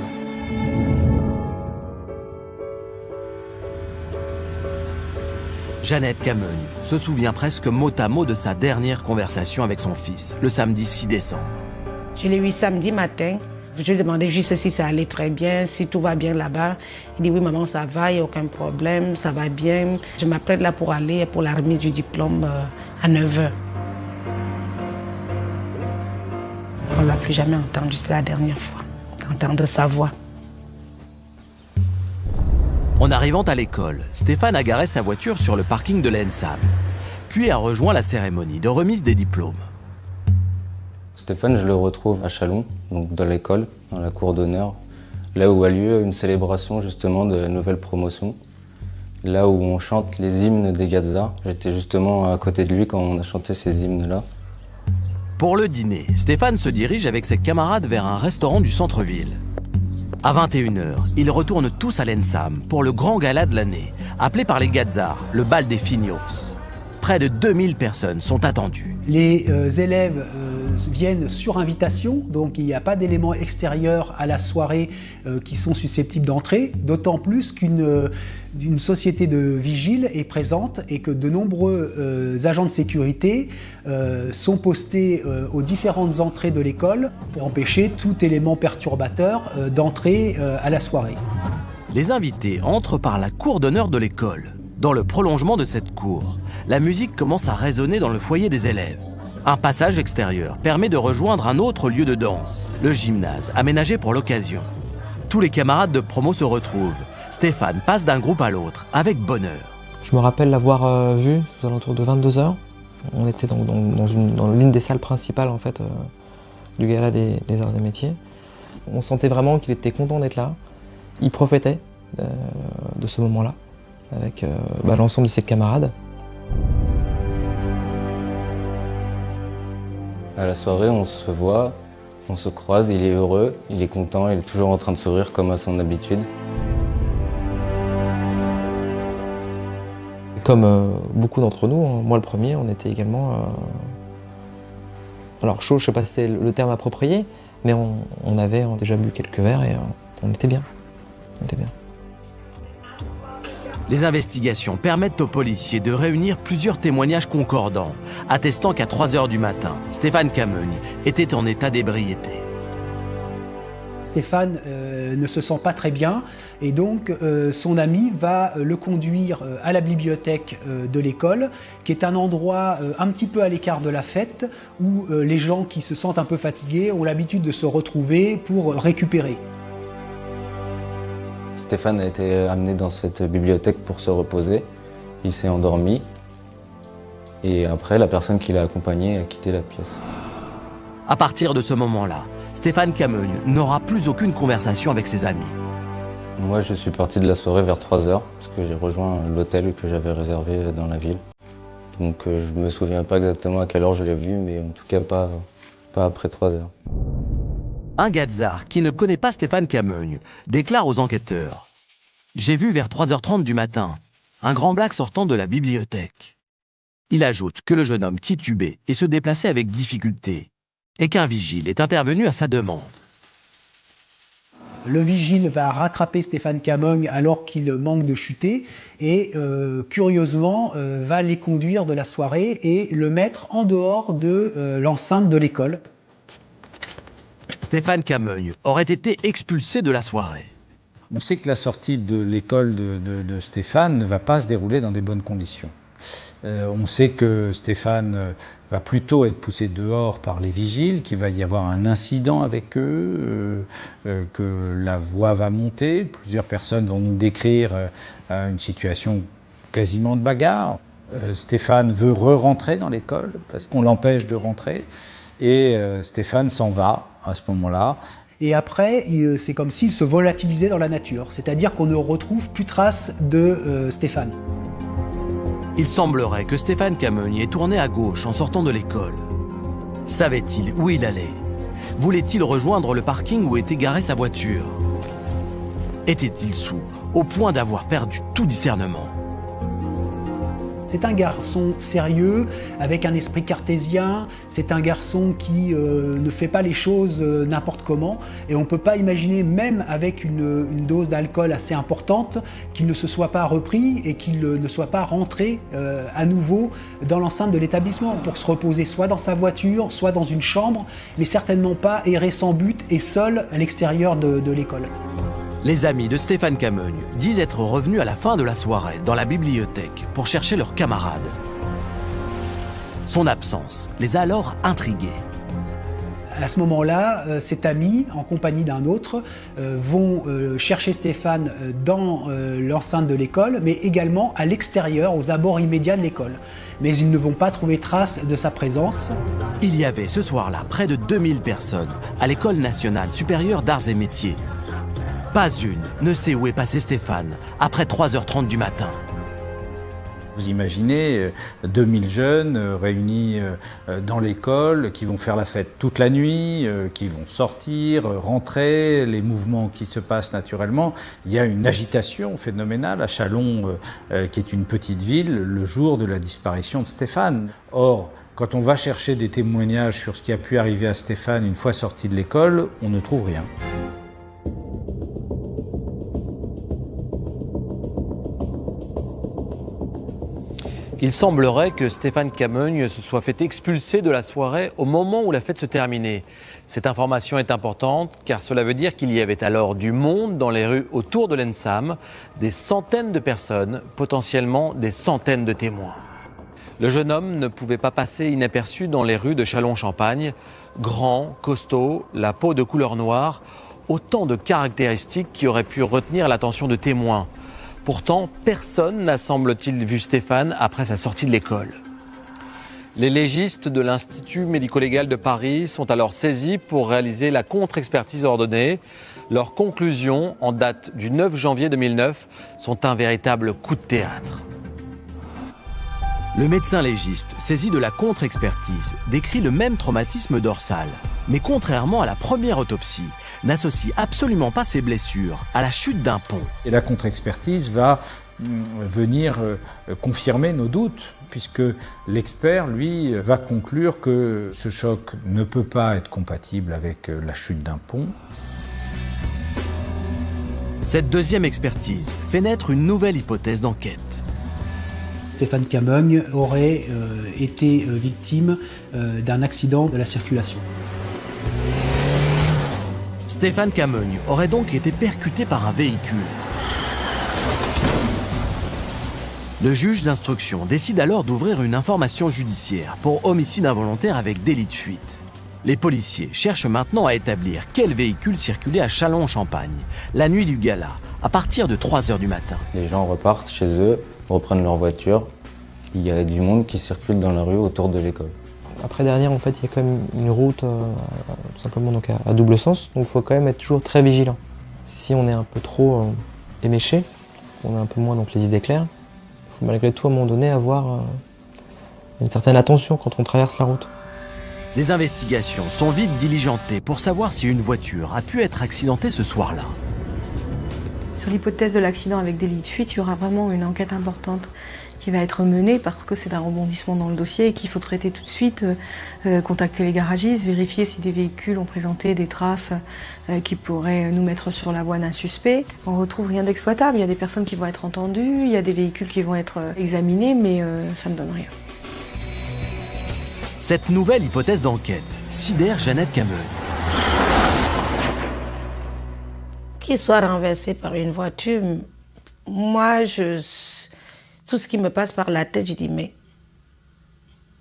Jeannette Camogne se souvient presque mot à mot de sa dernière conversation avec son fils, le samedi 6 décembre. Je l'ai eu samedi matin. Je lui ai demandé juste si ça allait très bien, si tout va bien là-bas. Il dit oui maman, ça va, il n'y a aucun problème, ça va bien. Je m'apprête là pour aller pour la remise du diplôme à 9h. On ne l'a plus jamais entendu, c'est la dernière fois d'entendre sa voix. En arrivant à l'école, Stéphane a garé sa voiture sur le parking de l'ENSAM, puis a rejoint la cérémonie de remise des diplômes. Stéphane, je le retrouve à Châlons, donc dans l'école, dans la cour d'honneur, là où a lieu une célébration justement de la nouvelle promotion, là où on chante les hymnes des Gazza. J'étais justement à côté de lui quand on a chanté ces hymnes-là. Pour le dîner, Stéphane se dirige avec ses camarades vers un restaurant du centre-ville. À 21h, ils retournent tous à l'ENSAM pour le grand gala de l'année, appelé par les Gazards le bal des Fignos. Près de 2000 personnes sont attendues. Les élèves viennent sur invitation, donc il n'y a pas d'éléments extérieurs à la soirée qui sont susceptibles d'entrer, d'autant plus qu'une société de vigile est présente et que de nombreux agents de sécurité sont postés aux différentes entrées de l'école pour empêcher tout élément perturbateur d'entrer à la soirée. Les invités entrent par la cour d'honneur de l'école. Dans le prolongement de cette cour, la musique commence à résonner dans le foyer des élèves. Un passage extérieur permet de rejoindre un autre lieu de danse, le gymnase, aménagé pour l'occasion. Tous les camarades de promo se retrouvent. Stéphane passe d'un groupe à l'autre, avec bonheur. Je me rappelle l'avoir vu aux alentours de 22h. On était dans l'une des salles principales en fait, du gala des arts et métiers. On sentait vraiment qu'il était content d'être là. Il profitait de ce moment-là avec l'ensemble de ses camarades. À la soirée, on se voit, on se croise, il est heureux, il est content, il est toujours en train de sourire comme à son habitude. Comme beaucoup d'entre nous, moi le premier, on était également... Alors chaud, je ne sais pas si c'est le terme approprié, mais on avait déjà bu quelques verres et on était bien. On était bien. Les investigations permettent aux policiers de réunir plusieurs témoignages concordants, attestant qu'à 3h du matin, Stéphane Cameugne était en état d'ébriété. Stéphane ne se sent pas très bien et donc son ami va le conduire à la bibliothèque de l'école, qui est un endroit un petit peu à l'écart de la fête, où les gens qui se sentent un peu fatigués ont l'habitude de se retrouver pour récupérer. Stéphane a été amené dans cette bibliothèque pour se reposer. Il s'est endormi et après, la personne qui l'a accompagné a quitté la pièce. À partir de ce moment-là, Stéphane Cameugne n'aura plus aucune conversation avec ses amis. Moi, je suis parti de la soirée vers 3h parce que j'ai rejoint l'hôtel que j'avais réservé dans la ville. Donc je me souviens pas exactement à quelle heure je l'ai vu, mais en tout cas pas après 3h. Un Gazard qui ne connaît pas Stéphane Cameugne déclare aux enquêteurs « J'ai vu vers 3h30 du matin un grand black sortant de la bibliothèque. » Il ajoute que le jeune homme titubait et se déplaçait avec difficulté et qu'un vigile est intervenu à sa demande. Le vigile va rattraper Stéphane Cameugne alors qu'il manque de chuter et curieusement va les conduire de la soirée et le mettre en dehors de l'enceinte de l'école. Stéphane Cameugne aurait été expulsé de la soirée. On sait que la sortie de l'école de Stéphane ne va pas se dérouler dans des bonnes conditions. On sait que Stéphane va plutôt être poussé dehors par les vigiles, qu'il va y avoir un incident avec eux, que la voix va monter. Plusieurs personnes vont nous décrire une situation quasiment de bagarre. Stéphane veut re-rentrer dans l'école parce qu'on l'empêche de rentrer. Et Stéphane s'en va à ce moment-là. Et après, c'est comme s'il se volatilisait dans la nature, c'est-à-dire qu'on ne retrouve plus trace de Stéphane. Il semblerait que Stéphane Cameugne ait tourné à gauche en sortant de l'école. Savait-il où il allait? Voulait-il rejoindre le parking où était garée sa voiture? Était-il saoul, au point d'avoir perdu tout discernement? C'est un garçon sérieux, avec un esprit cartésien, c'est un garçon qui ne fait pas les choses n'importe comment, et on ne peut pas imaginer, même avec une dose d'alcool assez importante, qu'il ne se soit pas repris et qu'il ne soit pas rentré à nouveau dans l'enceinte de l'établissement pour se reposer soit dans sa voiture, soit dans une chambre, mais certainement pas errer sans but et seul à l'extérieur de l'école. Les amis de Stéphane Cameugne disent être revenus à la fin de la soirée dans la bibliothèque pour chercher leurs camarades. Son absence les a alors intrigués. À ce moment-là, cet ami, en compagnie d'un autre, vont chercher Stéphane dans l'enceinte de l'école, mais également à l'extérieur, aux abords immédiats de l'école. Mais ils ne vont pas trouver trace de sa présence. Il y avait ce soir-là près de 2000 personnes à l'École nationale supérieure d'arts et métiers. Pas une ne sait où est passé Stéphane après 3h30 du matin. Vous imaginez 2000 jeunes réunis dans l'école qui vont faire la fête toute la nuit, qui vont sortir, rentrer, les mouvements qui se passent naturellement. Il y a une agitation phénoménale à Châlons, qui est une petite ville, le jour de la disparition de Stéphane. Or, quand on va chercher des témoignages sur ce qui a pu arriver à Stéphane une fois sorti de l'école, on ne trouve rien. Il semblerait que Stéphane Cameugne se soit fait expulser de la soirée au moment où la fête se terminait. Cette information est importante car cela veut dire qu'il y avait alors du monde dans les rues autour de l'Ensam, des centaines de personnes, potentiellement des centaines de témoins. Le jeune homme ne pouvait pas passer inaperçu dans les rues de Châlons-Champagne. Grand, costaud, la peau de couleur noire, autant de caractéristiques qui auraient pu retenir l'attention de témoins. Pourtant, personne n'a, semble-t-il, vu Stéphane après sa sortie de l'école. Les légistes de l'Institut médico-légal de Paris sont alors saisis pour réaliser la contre-expertise ordonnée. Leurs conclusions, en date du 9 janvier 2009, sont un véritable coup de théâtre. Le médecin légiste, saisi de la contre-expertise, décrit le même traumatisme dorsal. Mais contrairement à la première autopsie, n'associe absolument pas ses blessures à la chute d'un pont. Et la contre-expertise va venir confirmer nos doutes, puisque l'expert, lui, va conclure que ce choc ne peut pas être compatible avec la chute d'un pont. Cette deuxième expertise fait naître une nouvelle hypothèse d'enquête. Stéphane Cameugne aurait été victime d'un accident de la circulation. Stéphane Cameugne aurait donc été percuté par un véhicule. Le juge d'instruction décide alors d'ouvrir une information judiciaire pour homicide involontaire avec délit de fuite. Les policiers cherchent maintenant à établir quel véhicule circulait à Châlons-en-Champagne, la nuit du gala, à partir de 3h du matin. Les gens repartent chez eux, reprennent leur voiture. Il y a du monde qui circule dans la rue autour de l'école. Après derrière, en fait, il y a quand même une route tout simplement donc à double sens, donc il faut quand même être toujours très vigilant. Si on est un peu trop éméché, on a un peu moins donc les idées claires, il faut malgré tout à un moment donné avoir une certaine attention quand on traverse la route. Des investigations sont vite diligentées pour savoir si une voiture a pu être accidentée ce soir-là. Sur l'hypothèse de l'accident avec délit de fuite, il y aura vraiment une enquête importante qui va être menée parce que c'est un rebondissement dans le dossier et qu'il faut traiter tout de suite, contacter les garagistes, vérifier si des véhicules ont présenté des traces qui pourraient nous mettre sur la voie d'un suspect. On retrouve rien d'exploitable, il y a des personnes qui vont être entendues, il y a des véhicules qui vont être examinés, mais ça ne donne rien. Cette nouvelle hypothèse d'enquête sidère Jeannette Cameugne. Qu'il soit renversé par une voiture, moi, tout ce qui me passe par la tête, je dis, mais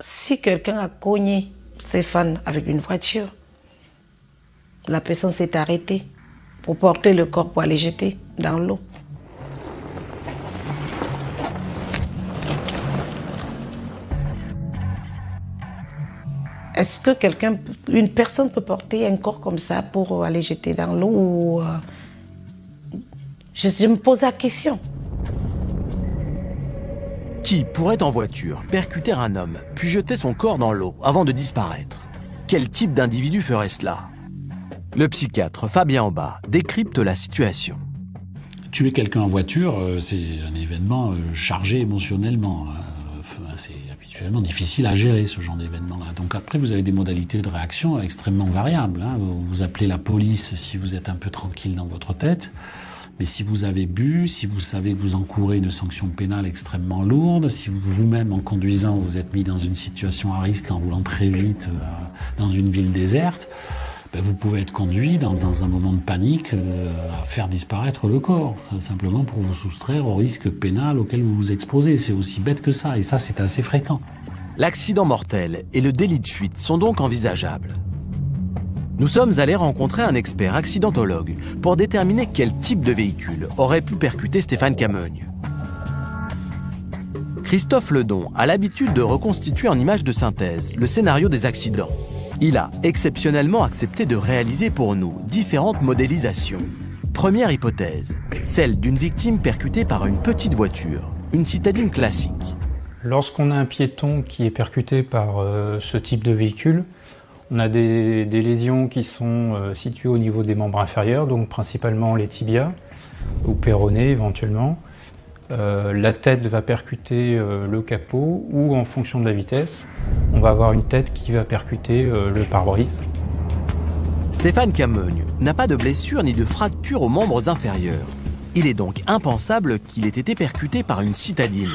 si quelqu'un a cogné Stéphane avec une voiture, la personne s'est arrêtée pour porter le corps pour aller jeter dans l'eau. Est-ce que une personne peut porter un corps comme ça pour aller jeter dans l'eau ou je me pose la question. Qui pourrait en voiture percuter un homme, puis jeter son corps dans l'eau avant de disparaître? Quel type d'individu ferait cela? Le psychiatre Fabien Aubin décrypte la situation. Tuer quelqu'un en voiture, c'est un événement chargé émotionnellement. C'est habituellement difficile à gérer ce genre d'événement-là. Donc après, vous avez des modalités de réaction extrêmement variables. Vous appelez la police si vous êtes un peu tranquille dans votre tête. Mais si vous avez bu, si vous savez que vous encourez une sanction pénale extrêmement lourde, si vous-même, en conduisant, vous êtes mis dans une situation à risque en roulant très vite dans une ville déserte, vous pouvez être conduit dans un moment de panique à faire disparaître le corps, simplement pour vous soustraire au risque pénal auquel vous vous exposez. C'est aussi bête que ça, et ça, c'est assez fréquent. L'accident mortel et le délit de fuite sont donc envisageables. Nous sommes allés rencontrer un expert accidentologue pour déterminer quel type de véhicule aurait pu percuter Stéphane Camogne. Christophe Ledon a l'habitude de reconstituer en images de synthèse le scénario des accidents. Il a exceptionnellement accepté de réaliser pour nous différentes modélisations. Première hypothèse, celle d'une victime percutée par une petite voiture, une citadine classique. Lorsqu'on a un piéton qui est percuté par ce type de véhicule, on a des lésions qui sont situées au niveau des membres inférieurs, donc principalement les tibias ou péronés éventuellement. La tête va percuter le capot ou en fonction de la vitesse, on va avoir une tête qui va percuter le pare-brise. Stéphane Camogne n'a pas de blessure ni de fracture aux membres inférieurs. Il est donc impensable qu'il ait été percuté par une citadine.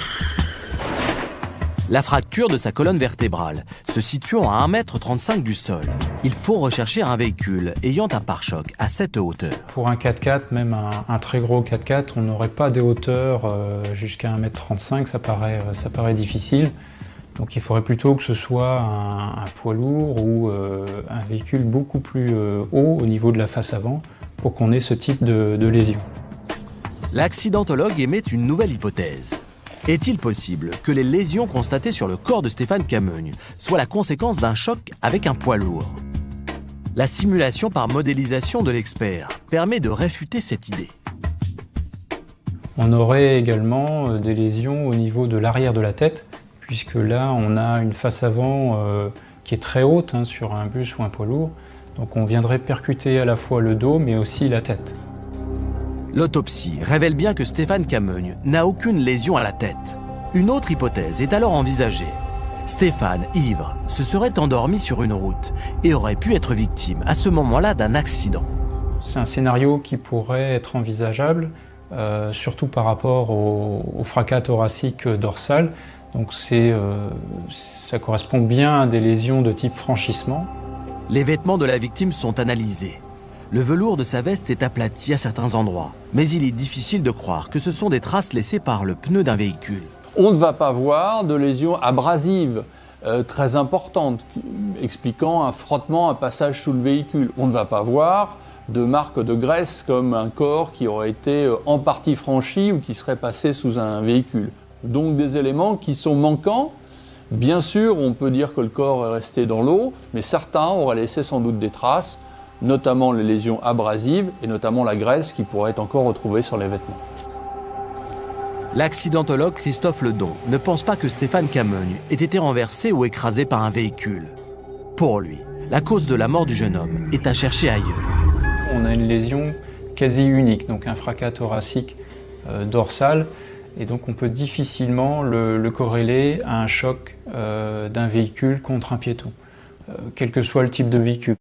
La fracture de sa colonne vertébrale se situant à 1,35 m du sol. Il faut rechercher un véhicule ayant un pare-choc à cette hauteur. Pour un 4x4, même un très gros 4x4, on n'aurait pas des hauteurs jusqu'à 1,35 m, ça paraît difficile. Donc il faudrait plutôt que ce soit un poids lourd ou un véhicule beaucoup plus haut au niveau de la face avant pour qu'on ait ce type de lésion. L'accidentologue émet une nouvelle hypothèse. Est-il possible que les lésions constatées sur le corps de Stéphane Camogne soient la conséquence d'un choc avec un poids lourd? La simulation par modélisation de l'expert permet de réfuter cette idée. On aurait également des lésions au niveau de l'arrière de la tête, puisque là on a une face avant qui est très haute sur un bus ou un poids lourd. Donc on viendrait percuter à la fois le dos mais aussi la tête. L'autopsie révèle bien que Stéphane Camogne n'a aucune lésion à la tête. Une autre hypothèse est alors envisagée. Stéphane, ivre, se serait endormi sur une route et aurait pu être victime à ce moment-là d'un accident. C'est un scénario qui pourrait être envisageable, surtout par rapport au fracas thoracique dorsal. Donc ça correspond bien à des lésions de type franchissement. Les vêtements de la victime sont analysés. Le velours de sa veste est aplati à certains endroits, mais il est difficile de croire que ce sont des traces laissées par le pneu d'un véhicule. On ne va pas voir de lésions abrasives très importantes, expliquant un frottement, un passage sous le véhicule. On ne va pas voir de marques de graisse comme un corps qui aurait été en partie franchi ou qui serait passé sous un véhicule. Donc des éléments qui sont manquants. Bien sûr, on peut dire que le corps est resté dans l'eau, mais certains auraient laissé sans doute des traces, notamment les lésions abrasives et notamment la graisse qui pourrait être encore retrouvée sur les vêtements. L'accidentologue Christophe Ledon ne pense pas que Stéphane Camogne ait été renversé ou écrasé par un véhicule. Pour lui, la cause de la mort du jeune homme est à chercher ailleurs. On a une lésion quasi unique, donc un fracas thoracique dorsal, et donc on peut difficilement le corréler à un choc d'un véhicule contre un piéton, quel que soit le type de véhicule.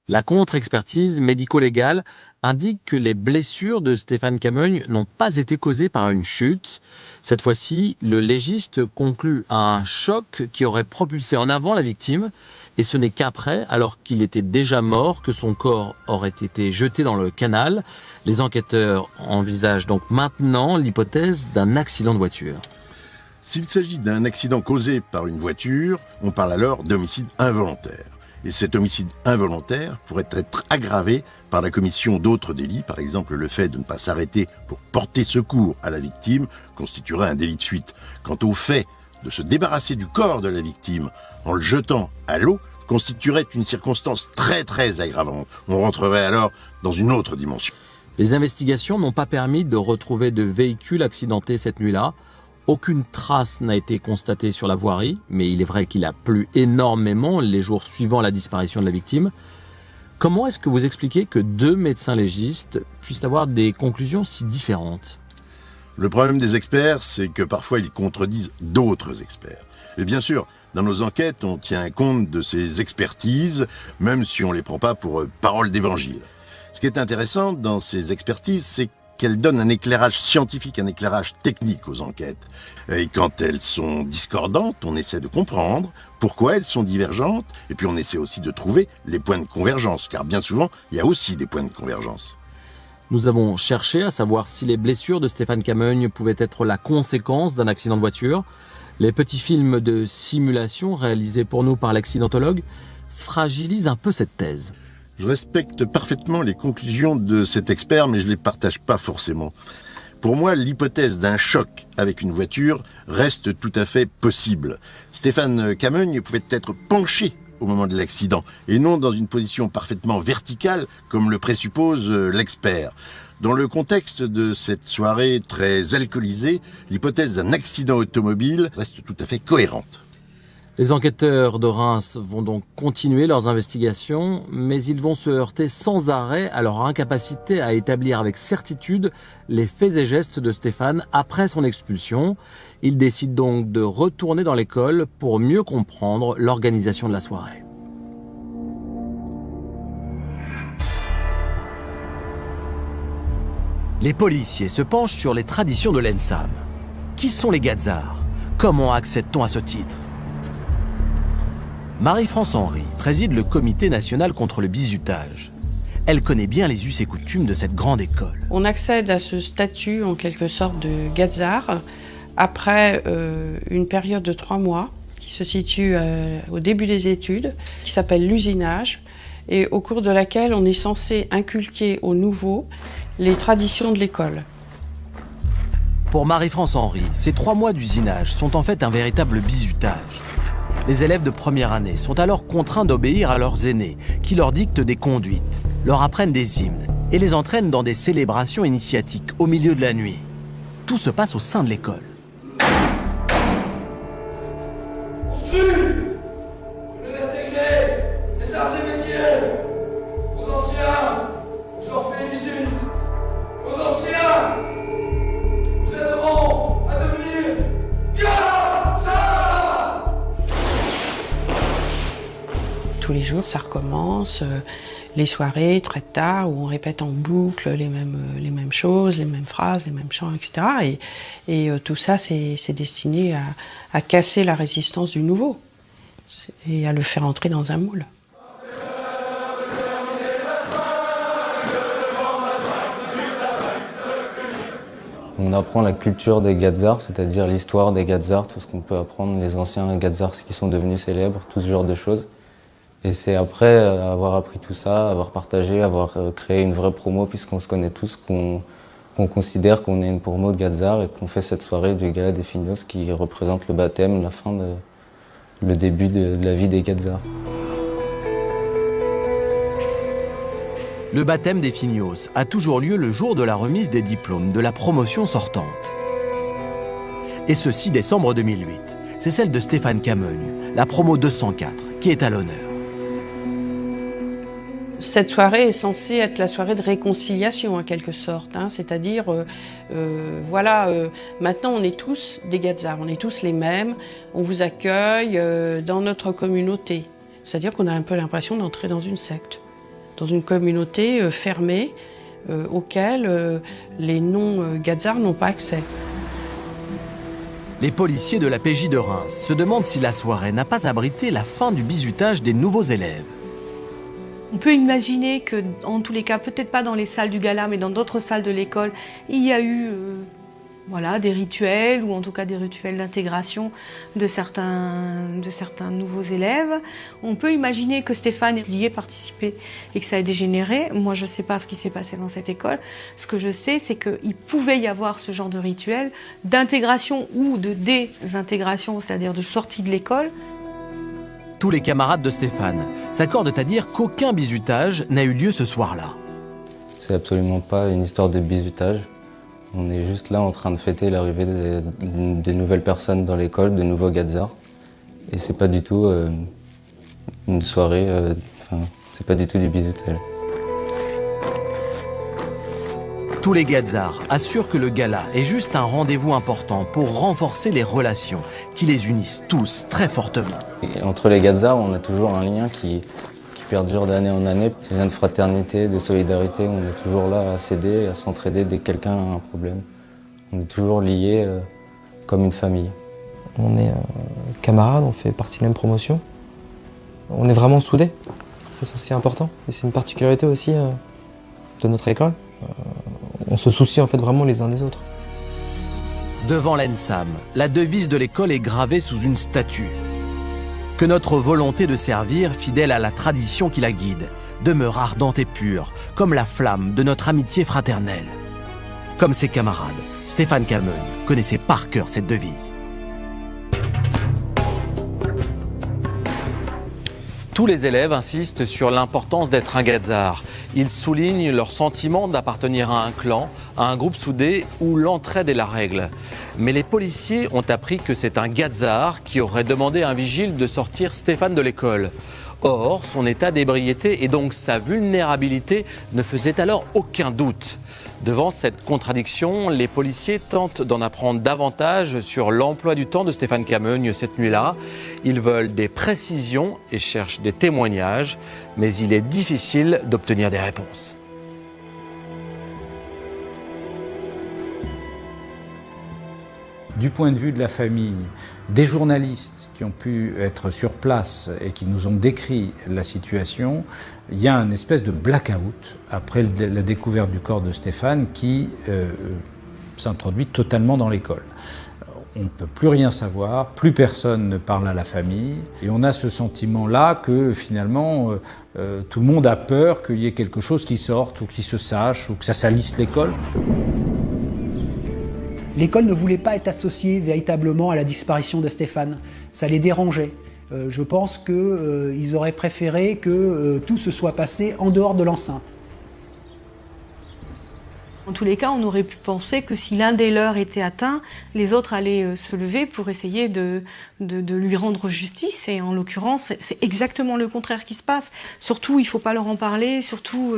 La contre-expertise médico-légale indique que les blessures de Stéphane Camogne n'ont pas été causées par une chute. Cette fois-ci, le légiste conclut à un choc qui aurait propulsé en avant la victime, et ce n'est qu'après, alors qu'il était déjà mort, que son corps aurait été jeté dans le canal. Les enquêteurs envisagent donc maintenant l'hypothèse d'un accident de voiture. S'il s'agit d'un accident causé par une voiture, on parle alors d'homicide involontaire. Et cet homicide involontaire pourrait être aggravé par la commission d'autres délits, par exemple le fait de ne pas s'arrêter pour porter secours à la victime constituerait un délit de fuite. Quant au fait de se débarrasser du corps de la victime en le jetant à l'eau, constituerait une circonstance très aggravante. On rentrerait alors dans une autre dimension. Les investigations n'ont pas permis de retrouver de véhicule accidenté cette nuit-là. Aucune trace n'a été constatée sur la voirie, mais il est vrai qu'il a plu énormément les jours suivant la disparition de la victime. Comment est-ce que vous expliquez que deux médecins légistes puissent avoir des conclusions si différentes? Le problème des experts, c'est que parfois ils contredisent d'autres experts. Et bien sûr, dans nos enquêtes, on tient compte de ces expertises, même si on ne les prend pas pour paroles d'évangile. Ce qui est intéressant dans ces expertises, c'est qu'elles donnent un éclairage scientifique, un éclairage technique aux enquêtes. Et quand elles sont discordantes, on essaie de comprendre pourquoi elles sont divergentes, et puis on essaie aussi de trouver les points de convergence, car bien souvent, il y a aussi des points de convergence. Nous avons cherché à savoir si les blessures de Stéphane Cameugne pouvaient être la conséquence d'un accident de voiture. Les petits films de simulation réalisés pour nous par l'accidentologue fragilisent un peu cette thèse. Je respecte parfaitement les conclusions de cet expert, mais je ne les partage pas forcément. Pour moi, l'hypothèse d'un choc avec une voiture reste tout à fait possible. Stéphane Cameugne pouvait être penché au moment de l'accident, et non dans une position parfaitement verticale, comme le présuppose l'expert. Dans le contexte de cette soirée très alcoolisée, l'hypothèse d'un accident automobile reste tout à fait cohérente. Les enquêteurs de Reims vont donc continuer leurs investigations, mais ils vont se heurter sans arrêt à leur incapacité à établir avec certitude les faits et gestes de Stéphane après son expulsion. Ils décident donc de retourner dans l'école pour mieux comprendre l'organisation de la soirée. Les policiers se penchent sur les traditions de l'ENSAM. Qui sont les Gazards? Comment accède-t-on à ce titre? Marie-France Henry préside le comité national contre le bizutage. Elle connaît bien les us et coutumes de cette grande école. On accède à ce statut en quelque sorte de Gazard après une période de 3 mois qui se situe au début des études, qui s'appelle l'usinage, et au cours de laquelle on est censé inculquer aux nouveaux les traditions de l'école. Pour Marie-France Henry, ces 3 mois d'usinage sont en fait un véritable bizutage. Les élèves de première année sont alors contraints d'obéir à leurs aînés, qui leur dictent des conduites, leur apprennent des hymnes et les entraînent dans des célébrations initiatiques au milieu de la nuit. Tout se passe au sein de l'école. Les arts et métiers, aux anciens, je leur félicite. Aux anciens, vous aideront à devenir Gazards. Tous les jours, ça recommence. Les soirées très tard où on répète en boucle les mêmes choses, les mêmes phrases, les mêmes chants, etc. Et tout ça, c'est destiné à casser la résistance du nouveau et à le faire entrer dans un moule. On apprend la culture des Gazards, c'est-à-dire l'histoire des Gazards, tout ce qu'on peut apprendre, les anciens Gazards qui sont devenus célèbres, tout ce genre de choses. Et c'est après avoir appris tout ça, avoir partagé, avoir créé une vraie promo, puisqu'on se connaît tous, qu'on considère qu'on est une promo de Gazards et qu'on fait cette soirée du Gala des Fignos qui représente le baptême, la fin le début de la vie des Gazards. Le baptême des Fignos a toujours lieu le jour de la remise des diplômes de la promotion sortante. Et ce 6 décembre 2008, c'est celle de Stéphane Cameugne, la promo 204, qui est à l'honneur. Cette soirée est censée être la soirée de réconciliation en quelque sorte, hein, c'est-à-dire, maintenant on est tous des Gazards, on est tous les mêmes, on vous accueille dans notre communauté. C'est-à-dire qu'on a un peu l'impression d'entrer dans une secte, dans une communauté fermée auquel les non-Gazards n'ont pas accès. Les policiers de la PJ de Reims se demandent si la soirée n'a pas abrité la fin du bizutage des nouveaux élèves. On peut imaginer que, en tous les cas, peut-être pas dans les salles du gala, mais dans d'autres salles de l'école, il y a eu des rituels, ou en tout cas des rituels d'intégration de certains nouveaux élèves. On peut imaginer que Stéphane y ait participé et que ça ait dégénéré. Moi, je ne sais pas ce qui s'est passé dans cette école. Ce que je sais, c'est qu'il pouvait y avoir ce genre de rituel d'intégration ou de désintégration, c'est-à-dire de sortie de l'école. Tous les camarades de Stéphane s'accordent à dire qu'aucun bizutage n'a eu lieu ce soir-là. C'est absolument pas une histoire de bizutage. On est juste là en train de fêter l'arrivée des nouvelles personnes dans l'école, de nouveaux Gazards. Et c'est pas du tout une soirée, c'est pas du tout du bizutage. Tous les Gazards assurent que le gala est juste un rendez-vous important pour renforcer les relations qui les unissent tous très fortement. Et entre les Gazards, on a toujours un lien qui qui perdure d'année en année. C'est un lien de fraternité, de solidarité. On est toujours là à s'aider, à s'entraider dès que quelqu'un a un problème. On est toujours liés comme une famille. On est camarades, on fait partie de la même promotion. On est vraiment soudés. C'est aussi important. Et c'est une particularité aussi de notre école. On se soucie en fait vraiment les uns des autres. Devant l'ENSAM, la devise de l'école est gravée sous une statue. Que notre volonté de servir, fidèle à la tradition qui la guide, demeure ardente et pure, comme la flamme de notre amitié fraternelle. Comme ses camarades, Stéphane Cameugne connaissait par cœur cette devise. Tous les élèves insistent sur l'importance d'être un Gazard. Ils soulignent leur sentiment d'appartenir à un clan, à un groupe soudé où l'entraide est la règle. Mais les policiers ont appris que c'est un Gazard qui aurait demandé à un vigile de sortir Stéphane de l'école. Or, son état d'ébriété et donc sa vulnérabilité ne faisaient alors aucun doute. Devant cette contradiction, les policiers tentent d'en apprendre davantage sur l'emploi du temps de Stéphane Cameugne cette nuit-là. Ils veulent des précisions et cherchent des témoignages, mais il est difficile d'obtenir des réponses. Du point de vue de la famille, des journalistes qui ont pu être sur place et qui nous ont décrit la situation, il y a une espèce de blackout après la découverte du corps de Stéphane qui s'introduit totalement dans l'école. On ne peut plus rien savoir, plus personne ne parle à la famille, et on a ce sentiment-là que finalement tout le monde a peur qu'il y ait quelque chose qui sorte ou qui se sache ou que ça salisse l'école. L'école ne voulait pas être associée véritablement à la disparition de Stéphane. Ça les dérangeait. Je pense qu'ils auraient préféré que tout se soit passé en dehors de l'enceinte. En tous les cas, on aurait pu penser que si l'un des leurs était atteint, les autres allaient se lever pour essayer de lui rendre justice. Et en l'occurrence, c'est exactement le contraire qui se passe. Surtout, il ne faut pas leur en parler. Surtout,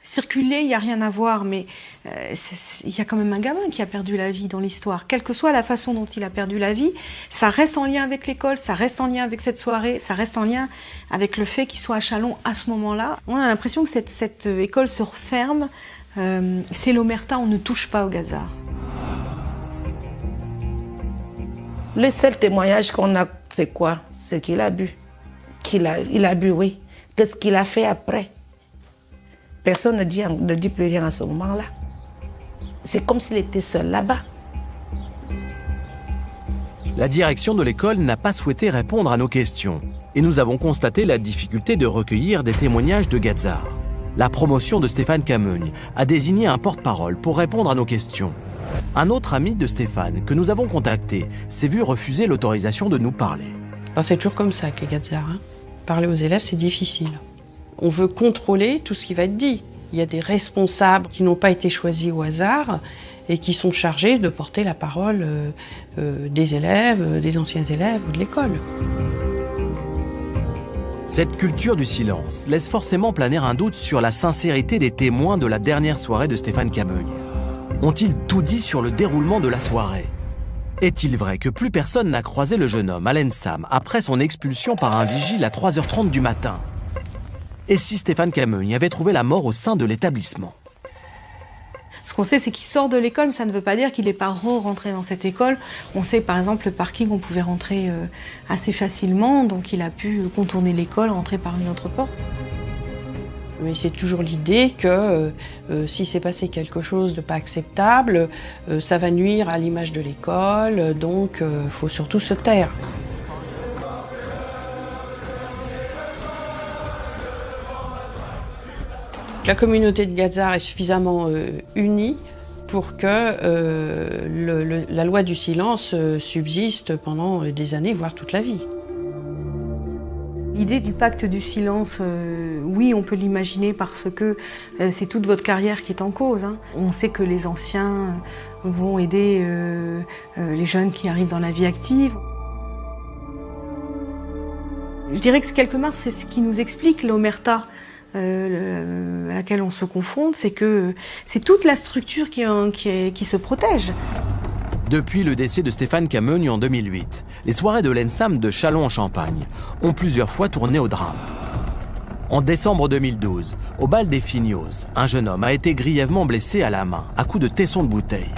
circuler, il n'y a rien à voir. Mais il y a quand même un gamin qui a perdu la vie dans l'histoire. Quelle que soit la façon dont il a perdu la vie, ça reste en lien avec l'école, ça reste en lien avec cette soirée, ça reste en lien avec le fait qu'il soit à Châlons à ce moment-là. On a l'impression que cette école se referme. C'est l'omerta, on ne touche pas au Gazard. Le seul témoignage qu'on a, c'est quoi? C'est qu'il a bu. Il a bu, oui. Qu'est-ce qu'il a fait après? Personne ne dit plus rien à ce moment-là. C'est comme s'il était seul là-bas. La direction de l'école n'a pas souhaité répondre à nos questions. Et nous avons constaté la difficulté de recueillir des témoignages de Gazard. La promotion de Stéphane Cameugne a désigné un porte-parole pour répondre à nos questions. Un autre ami de Stéphane, que nous avons contacté, s'est vu refuser l'autorisation de nous parler. C'est toujours comme ça avec les Gazards. Parler aux élèves, c'est difficile. On veut contrôler tout ce qui va être dit. Il y a des responsables qui n'ont pas été choisis au hasard et qui sont chargés de porter la parole des élèves, des anciens élèves ou de l'école. Cette culture du silence laisse forcément planer un doute sur la sincérité des témoins de la dernière soirée de Stéphane Cameugne. Ont-ils tout dit sur le déroulement de la soirée? Est-il vrai que plus personne n'a croisé le jeune homme à l'ENSAM après son expulsion par un vigile à 3h30 du matin? Et si Stéphane Cameugne avait trouvé la mort au sein de l'établissement? Ce qu'on sait, c'est qu'il sort de l'école, mais ça ne veut pas dire qu'il n'est pas rentré dans cette école. On sait par exemple le parking, on pouvait rentrer assez facilement, donc il a pu contourner l'école, rentrer par une autre porte. Mais c'est toujours l'idée que si s'est passé quelque chose de pas acceptable, ça va nuire à l'image de l'école, donc il faut surtout se taire. La communauté de Gazard est suffisamment unie pour que la loi du silence subsiste pendant des années, voire toute la vie. L'idée du pacte du silence, oui, on peut l'imaginer parce que c'est toute votre carrière qui est en cause. On sait que les anciens vont aider les jeunes qui arrivent dans la vie active. Je dirais que quelque part, c'est ce qui nous explique l'omerta à laquelle on se confronte, c'est que c'est toute la structure qui se protège. Depuis le décès de Stéphane Cameugne en 2008, les soirées de l'ENSAM de Châlons-en-Champagne ont plusieurs fois tourné au drame. En décembre 2012, au bal des Fignos, un jeune homme a été grièvement blessé à la main à coups de tesson de bouteille.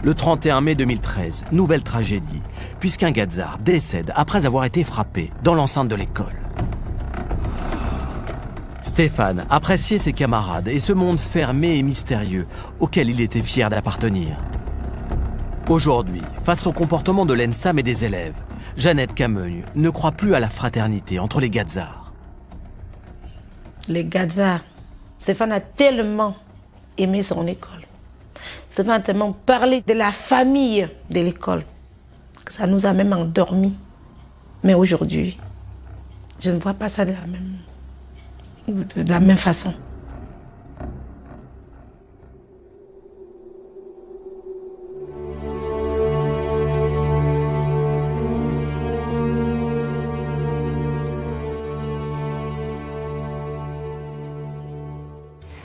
Le 31 mai 2013, nouvelle tragédie, puisqu'un gazard décède après avoir été frappé dans l'enceinte de l'école. Stéphane appréciait ses camarades et ce monde fermé et mystérieux auquel il était fier d'appartenir. Aujourd'hui, face au comportement de l'ENSAM et des élèves, Jeannette Cameugne ne croit plus à la fraternité entre les gazards. Les gazards, Stéphane a tellement aimé son école. Stéphane a tellement parlé de la famille de l'école que ça nous a même endormis. Mais aujourd'hui, je ne vois pas ça de la même façon.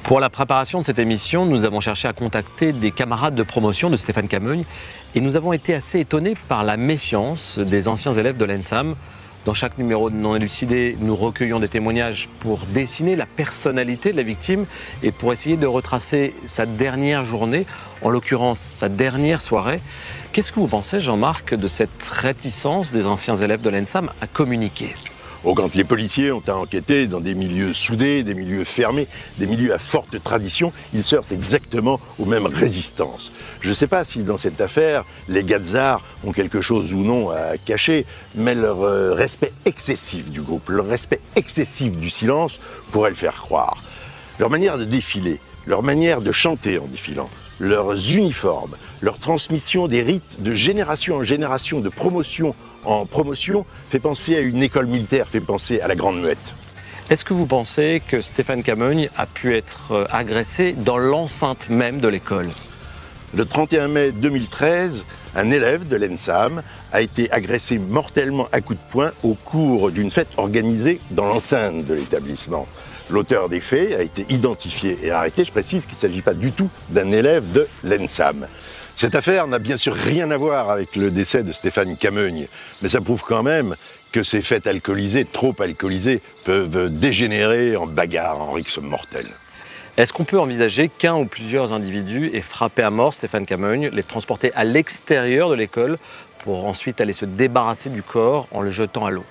Pour la préparation de cette émission, nous avons cherché à contacter des camarades de promotion de Stéphane Cameugne et nous avons été assez étonnés par la méfiance des anciens élèves de l'ENSAM. Dans chaque numéro de Non Élucidé, nous recueillons des témoignages pour dessiner la personnalité de la victime et pour essayer de retracer sa dernière journée, en l'occurrence sa dernière soirée. Qu'est-ce que vous pensez, Jean-Marc, de cette réticence des anciens élèves de l'ENSAM à communiquer ? Oh, quand les policiers ont à enquêter dans des milieux soudés, des milieux fermés, des milieux à forte tradition, ils se heurtent exactement aux mêmes résistances. Je ne sais pas si dans cette affaire, les gazards ont quelque chose ou non à cacher, mais leur respect excessif du groupe, leur respect excessif du silence pourrait le faire croire. Leur manière de défiler, leur manière de chanter en défilant, leurs uniformes, leur transmission des rites de génération en génération, de promotion en promotion, fait penser à une école militaire, fait penser à la Grande Muette. Est-ce que vous pensez que Stéphane Cameugne a pu être agressé dans l'enceinte même de l'école ? Le 31 mai 2013, un élève de l'ENSAM a été agressé mortellement à coups de poing au cours d'une fête organisée dans l'enceinte de l'établissement. L'auteur des faits a été identifié et arrêté. Je précise qu'il ne s'agit pas du tout d'un élève de l'ENSAM. Cette affaire n'a bien sûr rien à voir avec le décès de Stéphane Cameugne, mais ça prouve quand même que ces fêtes alcoolisées, trop alcoolisées, peuvent dégénérer en bagarre, en rixe mortelle. Est-ce qu'on peut envisager qu'un ou plusieurs individus aient frappé à mort Stéphane Cameugne, les transporter à l'extérieur de l'école pour ensuite aller se débarrasser du corps en le jetant à l'eau ?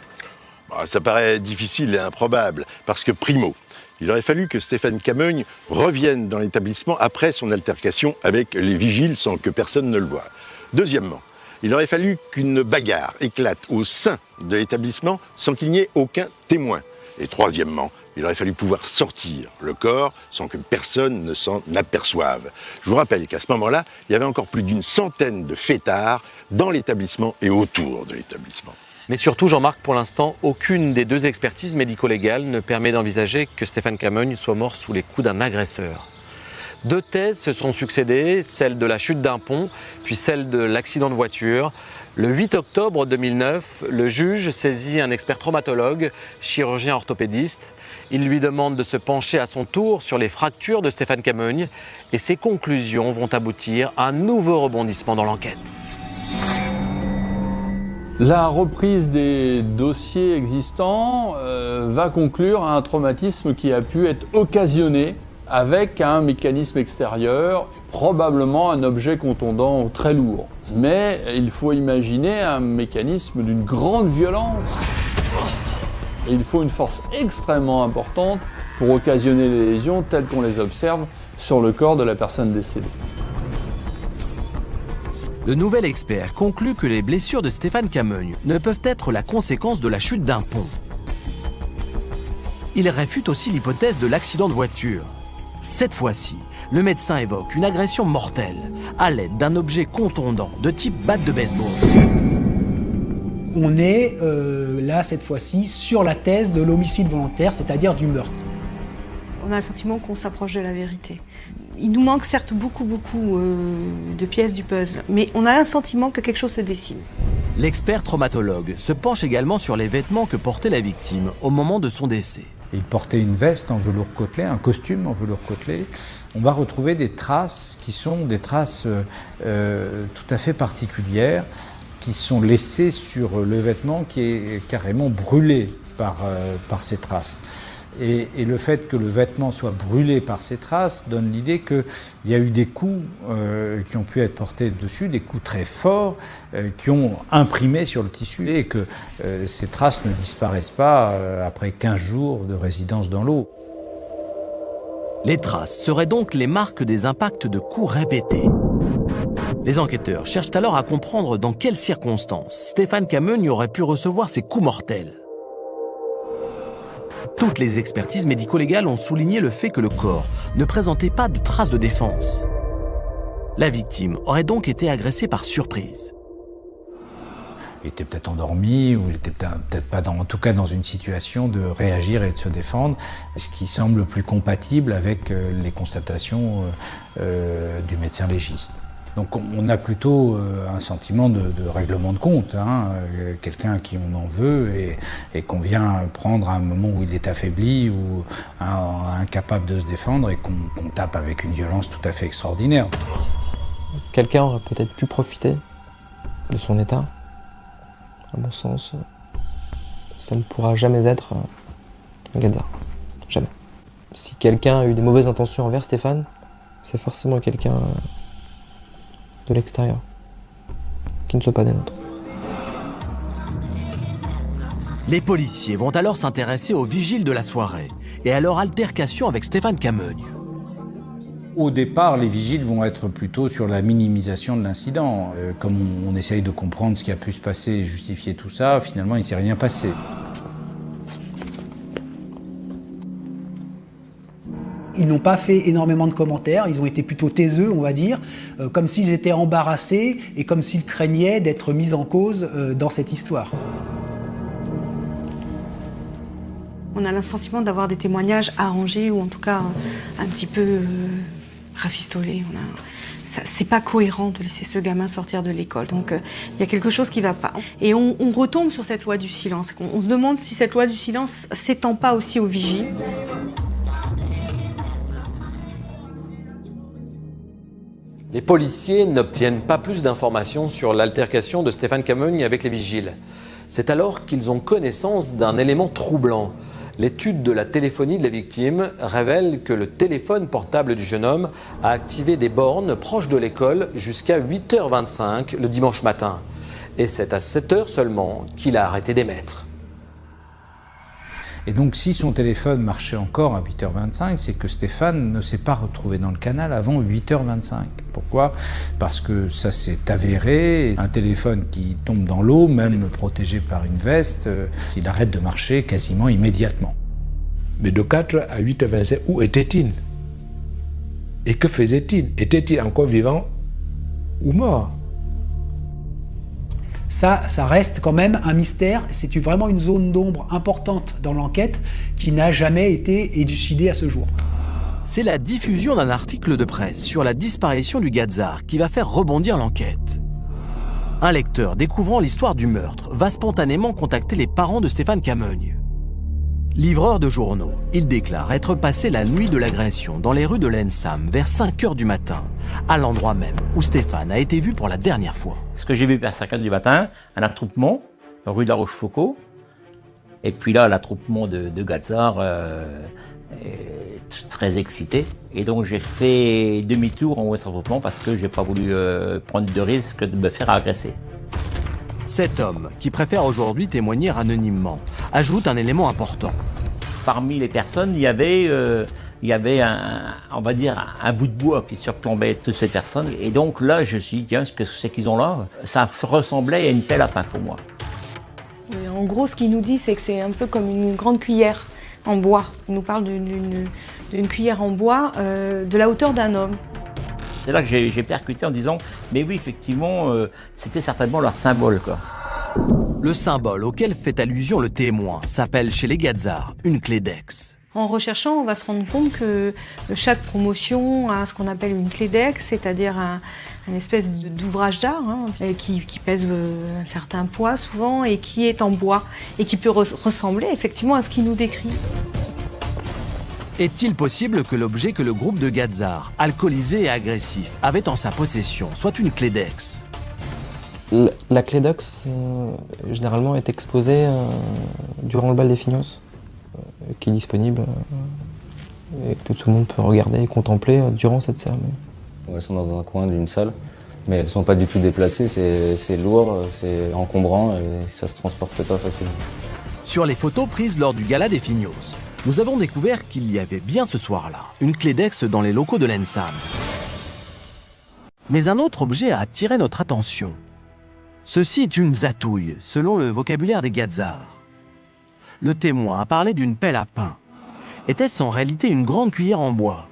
Ça paraît difficile et improbable, parce que primo, il aurait fallu que Stéphane Cameugne revienne dans l'établissement après son altercation avec les vigiles sans que personne ne le voie. Deuxièmement, il aurait fallu qu'une bagarre éclate au sein de l'établissement sans qu'il n'y ait aucun témoin. Et troisièmement, il aurait fallu pouvoir sortir le corps sans que personne ne s'en aperçoive. Je vous rappelle qu'à ce moment-là, il y avait encore plus d'une centaine de fêtards dans l'établissement et autour de l'établissement. Mais surtout, Jean-Marc, pour l'instant, aucune des deux expertises médico-légales ne permet d'envisager que Stéphane Cameugne soit mort sous les coups d'un agresseur. Deux thèses se sont succédées, celle de la chute d'un pont, puis celle de l'accident de voiture. Le 8 octobre 2009, le juge saisit un expert traumatologue, chirurgien orthopédiste. Il lui demande de se pencher à son tour sur les fractures de Stéphane Cameugne et ses conclusions vont aboutir à un nouveau rebondissement dans l'enquête. La reprise des dossiers existants va conclure à un traumatisme qui a pu être occasionné avec un mécanisme extérieur, probablement un objet contondant très lourd. Mais il faut imaginer un mécanisme d'une grande violence. Et il faut une force extrêmement importante pour occasionner les lésions telles qu'on les observe sur le corps de la personne décédée. Le nouvel expert conclut que les blessures de Stéphane Cameugne ne peuvent être la conséquence de la chute d'un pont. Il réfute aussi l'hypothèse de l'accident de voiture. Cette fois-ci, le médecin évoque une agression mortelle à l'aide d'un objet contondant de type batte de baseball. On est là, cette fois-ci, sur la thèse de l'homicide volontaire, c'est-à-dire du meurtre. On a un sentiment qu'on s'approche de la vérité. Il nous manque certes beaucoup de pièces du puzzle, mais on a un sentiment que quelque chose se dessine. L'expert traumatologue se penche également sur les vêtements que portait la victime au moment de son décès. Il portait une veste en velours côtelé, un costume en velours côtelé. On va retrouver des traces qui sont des traces tout à fait particulières, qui sont laissées sur le vêtement qui est carrément brûlé par ces traces. Et le fait que le vêtement soit brûlé par ces traces donne l'idée qu'il y a eu des coups qui ont pu être portés dessus, des coups très forts qui ont imprimé sur le tissu et que ces traces ne disparaissent pas après 15 jours de résidence dans l'eau. Les traces seraient donc les marques des impacts de coups répétés. Les enquêteurs cherchent alors à comprendre dans quelles circonstances Stéphane Cameugne aurait pu recevoir ces coups mortels. Toutes les expertises médico-légales ont souligné le fait que le corps ne présentait pas de traces de défense. La victime aurait donc été agressée par surprise. Il était peut-être endormi ou il était peut-être pas en tout cas dans une situation de réagir et de se défendre, ce qui semble plus compatible avec les constatations du médecin légiste. Donc on a plutôt un sentiment de règlement de compte, quelqu'un à qui on en veut et qu'on vient prendre à un moment où il est affaibli ou incapable de se défendre et qu'on tape avec une violence tout à fait extraordinaire. Quelqu'un aurait peut-être pu profiter de son état. À mon sens, ça ne pourra jamais être un Gadzar. Jamais. Si quelqu'un a eu des mauvaises intentions envers Stéphane, c'est forcément quelqu'un de l'extérieur, qui ne soit pas des nôtres. Les policiers vont alors s'intéresser aux vigiles de la soirée et à leur altercation avec Stéphane Cameugne. Au départ, les vigiles vont être plutôt sur la minimisation de l'incident. Comme on essaye de comprendre ce qui a pu se passer et justifier tout ça, finalement, il ne s'est rien passé. Ils n'ont pas fait énormément de commentaires, ils ont été plutôt taiseux, on va dire, comme s'ils étaient embarrassés et comme s'ils craignaient d'être mis en cause dans cette histoire. On a le sentiment d'avoir des témoignages arrangés ou en tout cas un petit peu rafistolés. C'est pas cohérent de laisser ce gamin sortir de l'école. Donc il y a quelque chose qui va pas. Et on retombe sur cette loi du silence. On se demande si cette loi du silence s'étend pas aussi aux vigiles. Les policiers n'obtiennent pas plus d'informations sur l'altercation de Stéphane Cameugne avec les vigiles. C'est alors qu'ils ont connaissance d'un élément troublant. L'étude de la téléphonie de la victime révèle que le téléphone portable du jeune homme a activé des bornes proches de l'école jusqu'à 8h25 le dimanche matin. Et c'est à 7h seulement qu'il a arrêté d'émettre. Et donc si son téléphone marchait encore à 8h25, c'est que Stéphane ne s'est pas retrouvé dans le canal avant 8h25. Pourquoi ? Parce que ça s'est avéré, un téléphone qui tombe dans l'eau, même protégé par une veste, il arrête de marcher quasiment immédiatement. Mais de 4 à 8h25, où était-il ? Et que faisait-il ? Était-il encore vivant ou mort ? Ça reste quand même un mystère. C'est vraiment une zone d'ombre importante dans l'enquête qui n'a jamais été élucidée à ce jour. C'est la diffusion d'un article de presse sur la disparition du Gadzar qui va faire rebondir l'enquête. Un lecteur découvrant l'histoire du meurtre va spontanément contacter les parents de Stéphane Cameugne. Livreur de journaux, il déclare être passé la nuit de l'agression dans les rues de l'Ensam vers 5h du matin, à l'endroit même où Stéphane a été vu pour la dernière fois. Ce que j'ai vu vers 5h du matin, un attroupement, rue de la Rochefoucauld, et puis là, l'attroupement de Gadzar est très excité. Et donc j'ai fait demi-tour en haut de cet attroupement parce que j'ai pas voulu prendre de risque de me faire agresser. Cet homme, qui préfère aujourd'hui témoigner anonymement, ajoute un élément important. Parmi les personnes, il y avait on va dire, un bout de bois qui surplombait toutes ces personnes. Et donc là, je me suis dit, tiens, ce que c'est qu'ils ont là, ça ressemblait à une pelle à pain pour moi. Et en gros, ce qu'il nous dit, c'est que c'est un peu comme une grande cuillère en bois. Il nous parle d'une cuillère en bois de la hauteur d'un homme. C'est là que j'ai percuté en disant, mais oui, effectivement, c'était certainement leur symbole, quoi. Le symbole auquel fait allusion le témoin s'appelle chez les Gadzar une clédex. En recherchant, on va se rendre compte que chaque promotion a ce qu'on appelle une clédex, c'est-à-dire un espèce d'ouvrage d'art qui pèse un certain poids souvent et qui est en bois et qui peut ressembler effectivement à ce qu'il nous décrit. Est-il possible que l'objet que le groupe de Gadzar, alcoolisé et agressif, avait en sa possession soit une clédex ? La Clédox, généralement, est exposée durant le bal des Fignos, qui est disponible et que tout le monde peut regarder et contempler durant cette cérémonie. Elles sont dans un coin d'une salle, mais elles ne sont pas du tout déplacées, c'est lourd, c'est encombrant et ça ne se transporte pas facilement. Sur les photos prises lors du gala des Fignos, nous avons découvert qu'il y avait bien ce soir-là une Clédex dans les locaux de l'ENSAM. Mais un autre objet a attiré notre attention. Ceci est une zatouille, selon le vocabulaire des Gadzards. Le témoin a parlé d'une pelle à pain. Était-ce en réalité une grande cuillère en bois?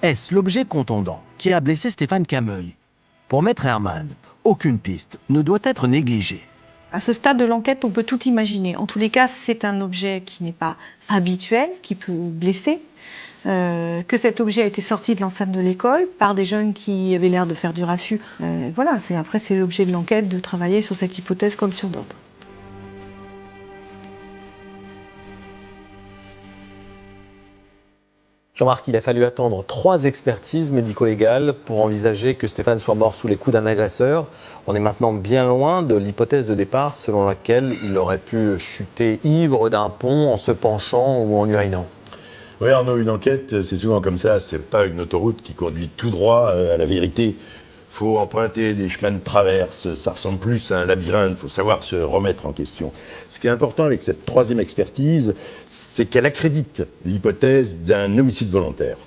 Est-ce l'objet contondant qui a blessé Stéphane Cameuille? Pour Maître Herman, aucune piste ne doit être négligée. À ce stade de l'enquête, on peut tout imaginer. En tous les cas, c'est un objet qui n'est pas habituel, qui peut blesser. Que cet objet a été sorti de l'enceinte de l'école par des jeunes qui avaient l'air de faire du raffut. Voilà, après c'est l'objet de l'enquête de travailler sur cette hypothèse comme sur d'autres. Jean-Marc, il a fallu attendre 3 expertises médico-légales pour envisager que Stéphane soit mort sous les coups d'un agresseur. On est maintenant bien loin de l'hypothèse de départ selon laquelle il aurait pu chuter ivre d'un pont en se penchant ou en urinant. Oui Arnaud, une enquête, c'est souvent comme ça, c'est pas une autoroute qui conduit tout droit à la vérité. Faut emprunter des chemins de traverse, ça ressemble plus à un labyrinthe, faut savoir se remettre en question. Ce qui est important avec cette 3e expertise, c'est qu'elle accrédite l'hypothèse d'un homicide volontaire.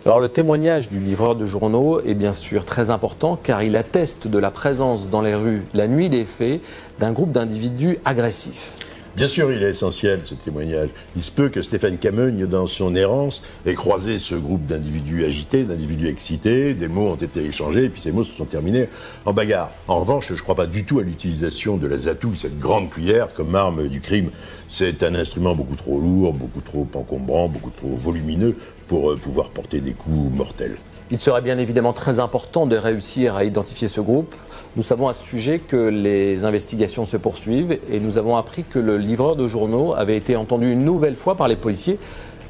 Alors le témoignage du livreur de journaux est bien sûr très important car il atteste de la présence dans les rues la nuit des faits d'un groupe d'individus agressifs. Bien sûr, il est essentiel, ce témoignage. Il se peut que Stéphane Cameugne, dans son errance, ait croisé ce groupe d'individus agités, d'individus excités, des mots ont été échangés, et puis ces mots se sont terminés en bagarre. En revanche, je ne crois pas du tout à l'utilisation de la zatouille, cette grande cuillère, comme arme du crime. C'est un instrument beaucoup trop lourd, beaucoup trop encombrant, beaucoup trop volumineux pour pouvoir porter des coups mortels. Il serait bien évidemment très important de réussir à identifier ce groupe. Nous savons à ce sujet que les investigations se poursuivent et nous avons appris que le livreur de journaux avait été entendu une nouvelle fois par les policiers,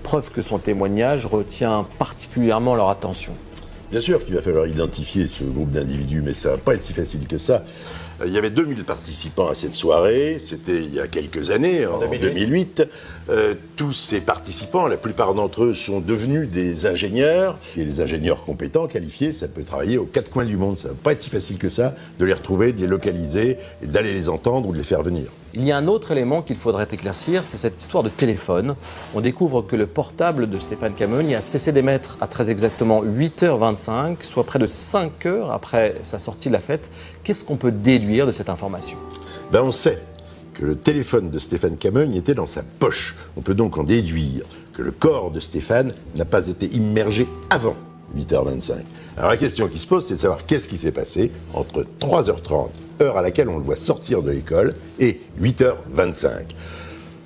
preuve que son témoignage retient particulièrement leur attention. Bien sûr qu'il va falloir identifier ce groupe d'individus, mais ça ne va pas être si facile que ça. Il y avait 2000 participants à cette soirée, c'était il y a quelques années, en 2008. Tous ces participants, la plupart d'entre eux sont devenus des ingénieurs. Et les ingénieurs compétents, qualifiés, ça peut travailler aux 4 coins du monde. Ça ne va pas être si facile que ça de les retrouver, de les localiser, et d'aller les entendre ou de les faire venir. Il y a un autre élément qu'il faudrait éclaircir, c'est cette histoire de téléphone. On découvre que le portable de Stéphane Cameugne a cessé d'émettre à très exactement 8h25, soit près de 5 heures après sa sortie de la fête. Qu'est-ce qu'on peut déduire de cette information? On sait que le téléphone de Stéphane Cameugne était dans sa poche. On peut donc en déduire que le corps de Stéphane n'a pas été immergé avant 8h25. Alors la question qui se pose, c'est de savoir qu'est-ce qui s'est passé entre 3h30, heure à laquelle on le voit sortir de l'école, et 8h25.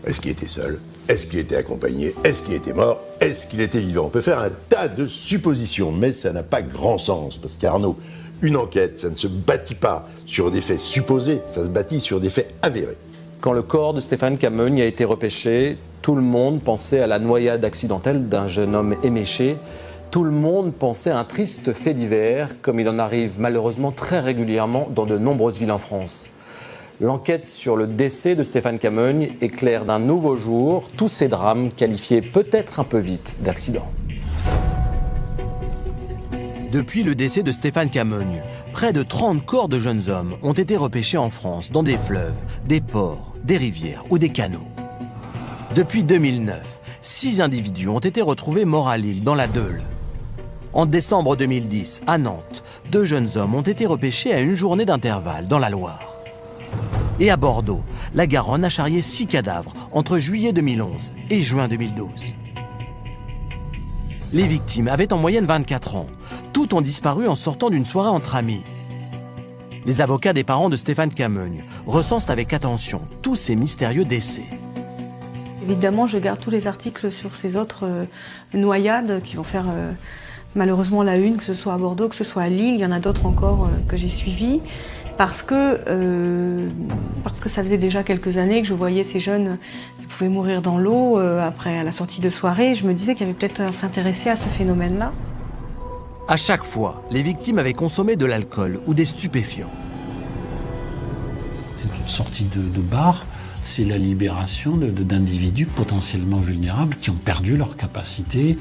Est-ce qu'il était seul? Est-ce qu'il était accompagné? Est-ce qu'il était mort? Est-ce qu'il était vivant? On peut faire un tas de suppositions, mais ça n'a pas grand sens, parce qu'Arnaud, une enquête, ça ne se bâtit pas sur des faits supposés, ça se bâtit sur des faits avérés. Quand le corps de Stéphane Cameugne a été repêché, tout le monde pensait à la noyade accidentelle d'un jeune homme éméché. Tout le monde pensait à un triste fait divers, comme il en arrive malheureusement très régulièrement dans de nombreuses villes en France. L'enquête sur le décès de Stéphane Cameugne éclaire d'un nouveau jour tous ces drames qualifiés peut-être un peu vite d'accidents. Depuis le décès de Stéphane Cameugne, près de 30 corps de jeunes hommes ont été repêchés en France dans des fleuves, des ports, des rivières ou des canaux. Depuis 2009, 6 individus ont été retrouvés morts à Lille, dans la Deule. En décembre 2010, à Nantes, 2 jeunes hommes ont été repêchés à une journée d'intervalle dans la Loire. Et à Bordeaux, la Garonne a charrié 6 cadavres entre juillet 2011 et juin 2012. Les victimes avaient en moyenne 24 ans. Toutes ont disparu en sortant d'une soirée entre amis. Les avocats des parents de Stéphane Cameugne recensent avec attention tous ces mystérieux décès. Évidemment, je garde tous les articles sur ces autres noyades qui vont faire malheureusement la une, que ce soit à Bordeaux, que ce soit à Lille. Il y en a d'autres encore que j'ai suivis. Parce que ça faisait déjà quelques années que je voyais ces jeunes qui pouvaient mourir dans l'eau après à la sortie de soirée. Je me disais qu'il y avait peut-être à s'intéresser à ce phénomène-là. À chaque fois, les victimes avaient consommé de l'alcool ou des stupéfiants. sortie de bar, c'est la libération d'individus potentiellement vulnérables qui ont perdu leur capacité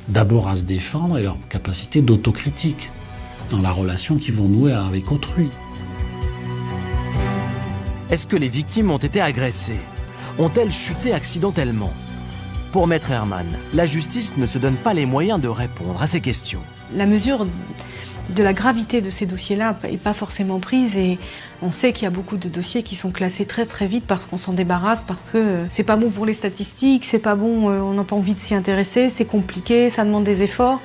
d'abord à se défendre et leur capacité d'autocritique dans la relation qu'ils vont nouer avec autrui. Est-ce que les victimes ont été agressées? Ont-elles chuté accidentellement? Pour Maître Herman, la justice ne se donne pas les moyens de répondre à ces questions. La mesure de la gravité de ces dossiers-là n'est pas forcément prise et on sait qu'il y a beaucoup de dossiers qui sont classés très très vite parce qu'on s'en débarrasse, parce que c'est pas bon pour les statistiques, c'est pas bon, on n'a pas envie de s'y intéresser, c'est compliqué, ça demande des efforts.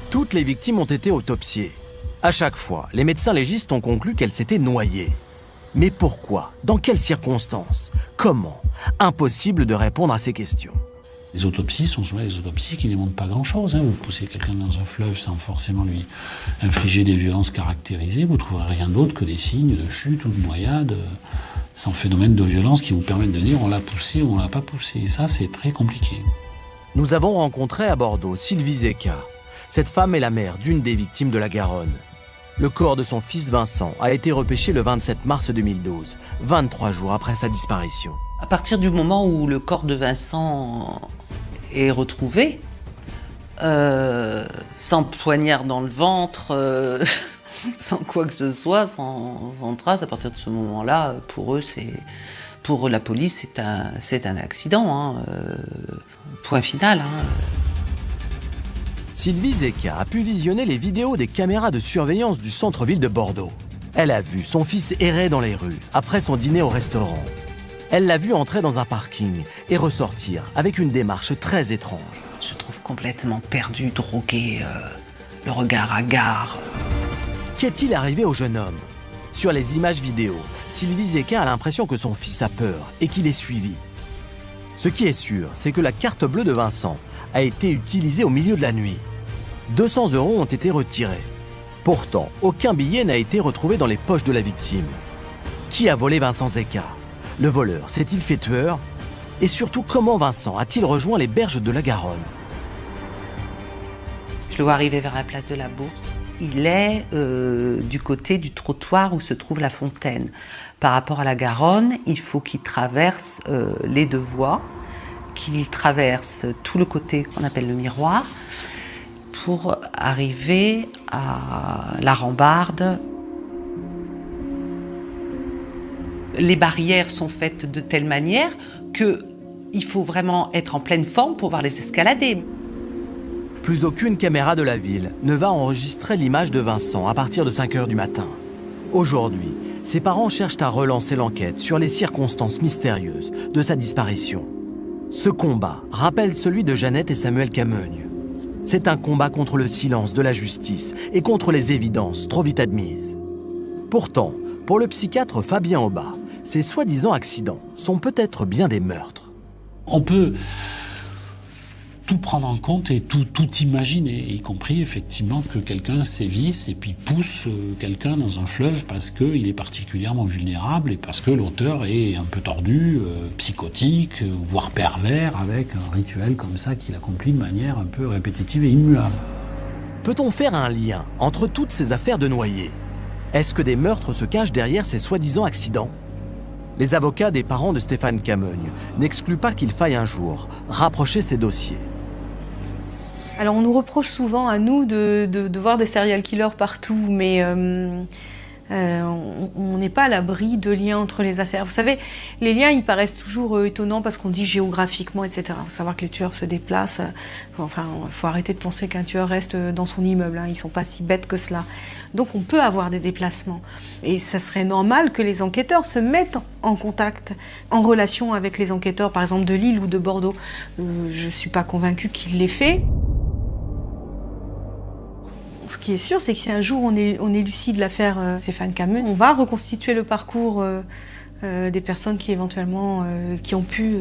Toutes les victimes ont été autopsiées. À chaque fois, les médecins légistes ont conclu qu'elles s'étaient noyées. Mais pourquoi? Dans quelles circonstances? Comment? Impossible de répondre à ces questions. Les autopsies sont souvent les autopsies qui ne démontrent pas grand-chose. Vous poussez quelqu'un dans un fleuve sans forcément lui infliger des violences caractérisées, vous ne trouverez rien d'autre que des signes de chute ou de noyade, sans phénomène de violence qui vous permettent de dire on l'a poussé ou on l'a pas poussé. Et ça, c'est très compliqué. Nous avons rencontré à Bordeaux Sylvie Zeka. Cette femme est la mère d'une des victimes de la Garonne. Le corps de son fils Vincent a été repêché le 27 mars 2012, 23 jours après sa disparition. À partir du moment où le corps de Vincent est retrouvé, sans poignard dans le ventre, sans quoi que ce soit, sans trace, à partir de ce moment-là, pour la police, c'est un accident. Point final. Sylvie Zeka a pu visionner les vidéos des caméras de surveillance du centre-ville de Bordeaux. Elle a vu son fils errer dans les rues après son dîner au restaurant. Elle l'a vu entrer dans un parking et ressortir avec une démarche très étrange. Je trouve complètement perdu, drogué, le regard hagard. Qu'est-il arrivé au jeune homme? Sur les images vidéo, Sylvie Zeka a l'impression que son fils a peur et qu'il est suivi. Ce qui est sûr, c'est que la carte bleue de Vincent a été utilisée au milieu de la nuit. 200 € ont été retirés. Pourtant, aucun billet n'a été retrouvé dans les poches de la victime. Qui a volé Vincent Zeka? Le voleur s'est-il fait tueur? Et surtout, comment Vincent a-t-il rejoint les berges de la Garonne? Je le vois arriver vers la place de la Bourse. Il est du côté du trottoir où se trouve la fontaine. Par rapport à la Garonne, il faut qu'il traverse les deux voies, qu'il traverse tout le côté qu'on appelle le miroir, pour arriver à la rambarde. Les barrières sont faites de telle manière qu'il faut vraiment être en pleine forme pour pouvoir les escalader. Plus aucune caméra de la ville ne va enregistrer l'image de Vincent à partir de 5 h du matin. Aujourd'hui, ses parents cherchent à relancer l'enquête sur les circonstances mystérieuses de sa disparition. Ce combat rappelle celui de Jeannette et Samuel Camogne. C'est un combat contre le silence de la justice et contre les évidences trop vite admises. Pourtant, pour le psychiatre Fabien Oba, ces soi-disant accidents sont peut-être bien des meurtres. On peut tout prendre en compte et tout imaginer, y compris effectivement que quelqu'un sévisse et puis pousse quelqu'un dans un fleuve parce qu'il est particulièrement vulnérable et parce que l'auteur est un peu tordu, psychotique, voire pervers, avec un rituel comme ça qu'il accomplit de manière un peu répétitive et immuable. Peut-on faire un lien entre toutes ces affaires de noyés? Est-ce que des meurtres se cachent derrière ces soi-disant accidents? Les avocats des parents de Stéphane Camogne n'excluent pas qu'il faille un jour rapprocher ces dossiers. Alors on nous reproche souvent à nous de voir des serial killers partout, mais on n'est pas à l'abri de liens entre les affaires. Vous savez, les liens, ils paraissent toujours étonnants parce qu'on dit géographiquement, etc. Il faut savoir que les tueurs se déplacent. Enfin, il faut arrêter de penser qu'un tueur reste dans son immeuble. Ils ne sont pas si bêtes que cela. Donc on peut avoir des déplacements. Et ça serait normal que les enquêteurs se mettent en contact, en relation avec les enquêteurs, par exemple de Lille ou de Bordeaux. Je ne suis pas convaincue qu'ils l'aient fait. Ce qui est sûr, c'est que si un jour on élucide l'affaire Stéphane Camogne, on va reconstituer le parcours des personnes qui éventuellement qui ont pu,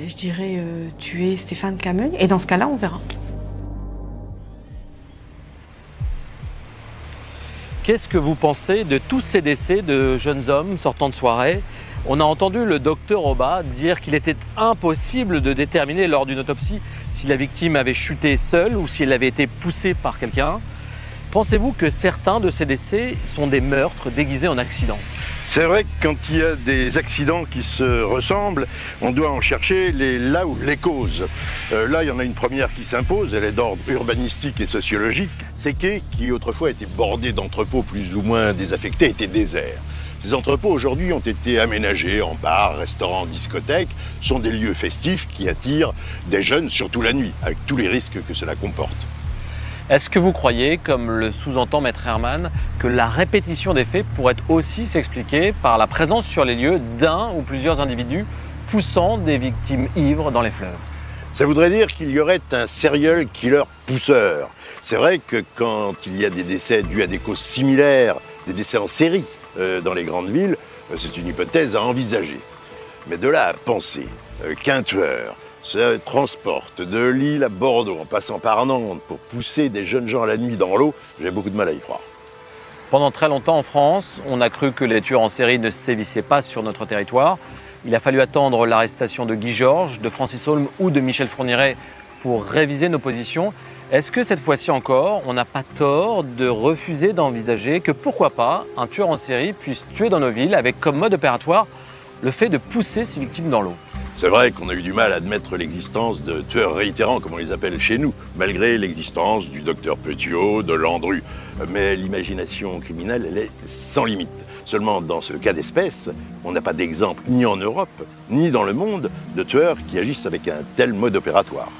je dirais, tuer Stéphane Camogne. Et dans ce cas-là, on verra. Qu'est-ce que vous pensez de tous ces décès de jeunes hommes sortant de soirée? On a entendu le docteur Oba dire qu'il était impossible de déterminer lors d'une autopsie si la victime avait chuté seule ou si elle avait été poussée par quelqu'un. Pensez-vous que certains de ces décès sont des meurtres déguisés en accidents? C'est vrai que quand il y a des accidents qui se ressemblent, on doit en chercher les causes. Là, il y en a une première qui s'impose, elle est d'ordre urbanistique et sociologique. Ces quais, qui autrefois étaient bordés d'entrepôts plus ou moins désaffectés, étaient déserts. Ces entrepôts aujourd'hui ont été aménagés en bars, restaurants, discothèques, sont des lieux festifs qui attirent des jeunes, surtout la nuit, avec tous les risques que cela comporte. Est-ce que vous croyez, comme le sous-entend Maître Herman, que la répétition des faits pourrait aussi s'expliquer par la présence sur les lieux d'un ou plusieurs individus poussant des victimes ivres dans les fleuves? Ça voudrait dire qu'il y aurait un serial killer pousseur. C'est vrai que quand il y a des décès dus à des causes similaires, des décès en série dans les grandes villes, c'est une hypothèse à envisager. Mais de là à penser qu'un tueur se transporte de Lille à Bordeaux en passant par Nantes pour pousser des jeunes gens la nuit dans l'eau, j'ai beaucoup de mal à y croire. Pendant très longtemps en France, on a cru que les tueurs en série ne sévissaient pas sur notre territoire. Il a fallu attendre l'arrestation de Guy Georges, de Francis Holm ou de Michel Fourniret pour réviser nos positions. Est-ce que cette fois-ci encore, on n'a pas tort de refuser d'envisager que pourquoi pas un tueur en série puisse tuer dans nos villes avec comme mode opératoire le fait de pousser ses victimes dans l'eau? C'est vrai qu'on a eu du mal à admettre l'existence de tueurs réitérants, comme on les appelle chez nous, malgré l'existence du docteur Petiot, de Landru. Mais l'imagination criminelle, elle est sans limite. Seulement, dans ce cas d'espèce, on n'a pas d'exemple, ni en Europe, ni dans le monde, de tueurs qui agissent avec un tel mode opératoire.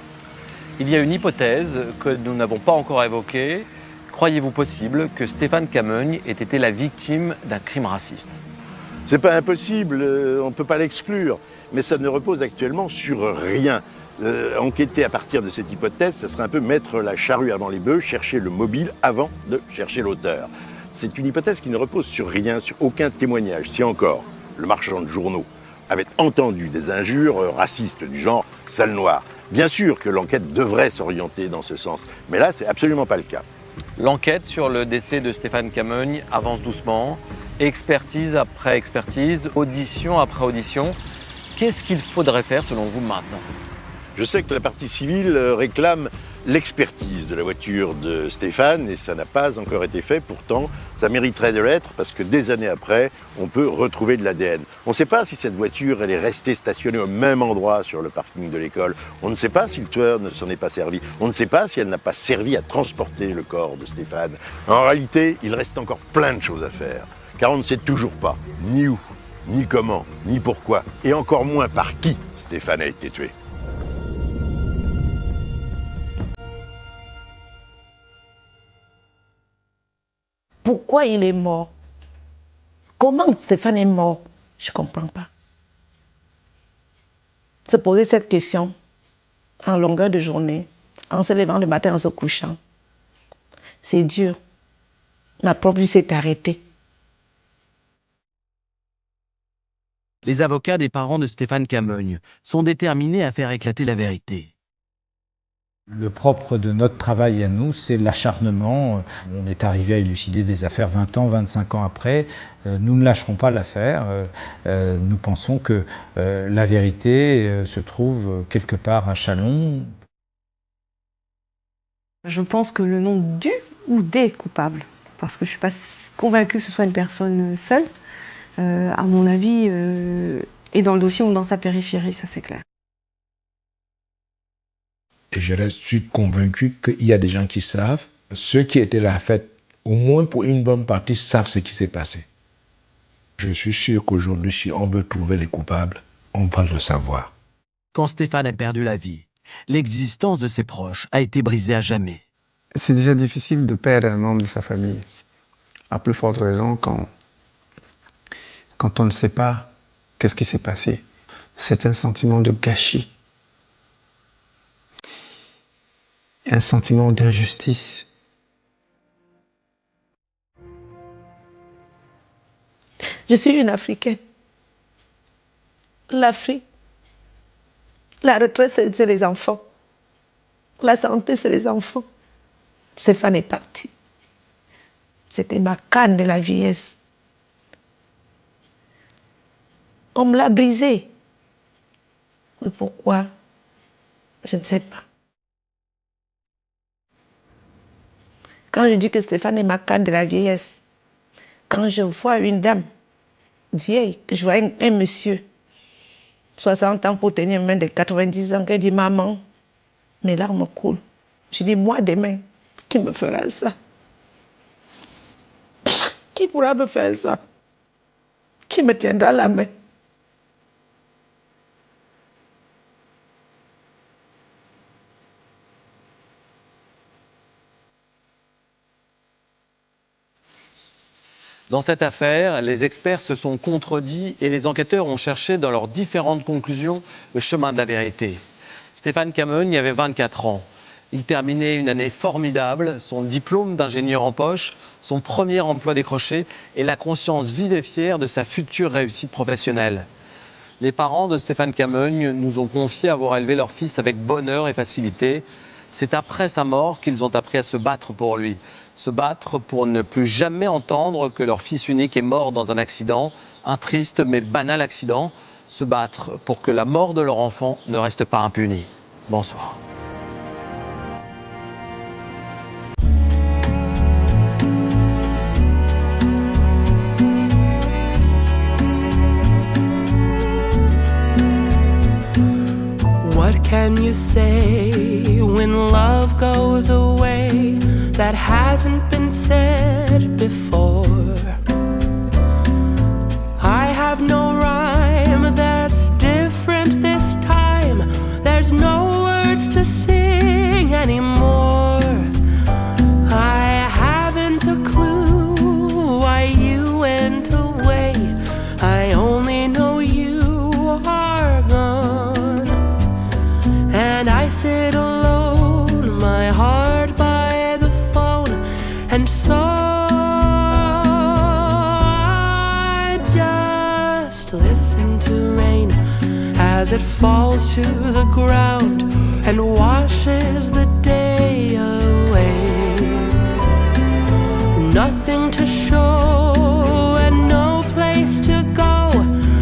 Il y a une hypothèse que nous n'avons pas encore évoquée. Croyez-vous possible que Stéphane Cameugne ait été la victime d'un crime raciste? C'est pas impossible, on ne peut pas l'exclure. Mais ça ne repose actuellement sur rien. Enquêter à partir de cette hypothèse, ça serait un peu mettre la charrue avant les bœufs, chercher le mobile avant de chercher l'auteur. C'est une hypothèse qui ne repose sur rien, sur aucun témoignage. Si encore, le marchand de journaux avait entendu des injures racistes du genre « sale noire », bien sûr que l'enquête devrait s'orienter dans ce sens. Mais là, c'est absolument pas le cas. L'enquête sur le décès de Stéphane Cameugne avance doucement, expertise après expertise, audition après audition. Qu'est-ce qu'il faudrait faire selon vous maintenant? Je sais que la partie civile réclame l'expertise de la voiture de Stéphane et ça n'a pas encore été fait. Pourtant, ça mériterait de l'être parce que des années après, on peut retrouver de l'ADN. On ne sait pas si cette voiture elle est restée stationnée au même endroit sur le parking de l'école. On ne sait pas si le tueur ne s'en est pas servi. On ne sait pas si elle n'a pas servi à transporter le corps de Stéphane. En réalité, il reste encore plein de choses à faire. Car on ne sait toujours pas ni où, ni comment, ni pourquoi, et encore moins par qui Stéphane a été tué. Pourquoi il est mort? Comment Stéphane est mort? Je ne comprends pas. Se poser cette question en longueur de journée, en se levant le matin, en se couchant, c'est dur. Ma propre vie s'est arrêtée. Les avocats des parents de Stéphane Cameugne sont déterminés à faire éclater la vérité. Le propre de notre travail à nous, c'est l'acharnement. On est arrivé à élucider des affaires 20 ans, 25 ans après. Nous ne lâcherons pas l'affaire. Nous pensons que la vérité se trouve quelque part à Châlons. Je pense que le nom du ou des coupables, parce que je ne suis pas convaincue que ce soit une personne seule, à mon avis, est dans le dossier ou dans sa périphérie, ça c'est clair. Et je suis convaincu qu'il y a des gens qui savent. Ceux qui étaient là, en fait, au moins pour une bonne partie, savent ce qui s'est passé. Je suis sûr qu'aujourd'hui, si on veut trouver les coupables, on va le savoir. Quand Stéphane a perdu la vie, l'existence de ses proches a été brisée à jamais. C'est déjà difficile de perdre un membre de sa famille. À plus forte raison quand on ne sait pas qu'est-ce qui s'est passé. C'est un sentiment de gâchis. Un sentiment d'injustice. Je suis une Africaine. L'Afrique, la retraite, c'est les enfants. La santé, c'est les enfants. Stéphane est parti. C'était ma canne de la vieillesse. On me l'a brisé. Mais pourquoi? Je ne sais pas. Quand je dis que Stéphane est ma canne de la vieillesse, quand je vois une dame vieille, que je vois un monsieur, 60 ans pour tenir une main de 90 ans, qui dit maman, mes larmes coulent. Je dis moi demain, qui me fera ça? Qui pourra me faire ça? Qui me tiendra la main? Dans cette affaire, les experts se sont contredits et les enquêteurs ont cherché dans leurs différentes conclusions le chemin de la vérité. Stéphane Camogne avait 24 ans. Il terminait une année formidable, son diplôme d'ingénieur en poche, son premier emploi décroché et la conscience vive et fière de sa future réussite professionnelle. Les parents de Stéphane Camogne nous ont confié avoir élevé leur fils avec bonheur et facilité. C'est après sa mort qu'ils ont appris à se battre pour lui. Se battre pour ne plus jamais entendre que leur fils unique est mort dans un accident, un triste mais banal accident. Se battre pour que la mort de leur enfant ne reste pas impunie. Bonsoir. What can you say when love goes away that hasn't been said before? I have no rhyme that's different this time. There's no words to sing anymore. I haven't a clue why you went away. I only know you are gone. And I sit alone, my heart by the phone, and so I just listen to rain as it falls to the ground and washes the day away. Nothing to show and no place to go,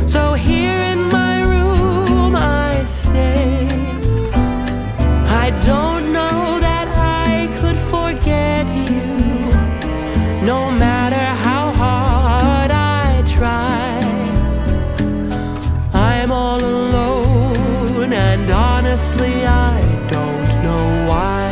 so here in my room I stay. I don't know that I could forget you, no matter how hard I try. I'm all alone and honestly I don't know why.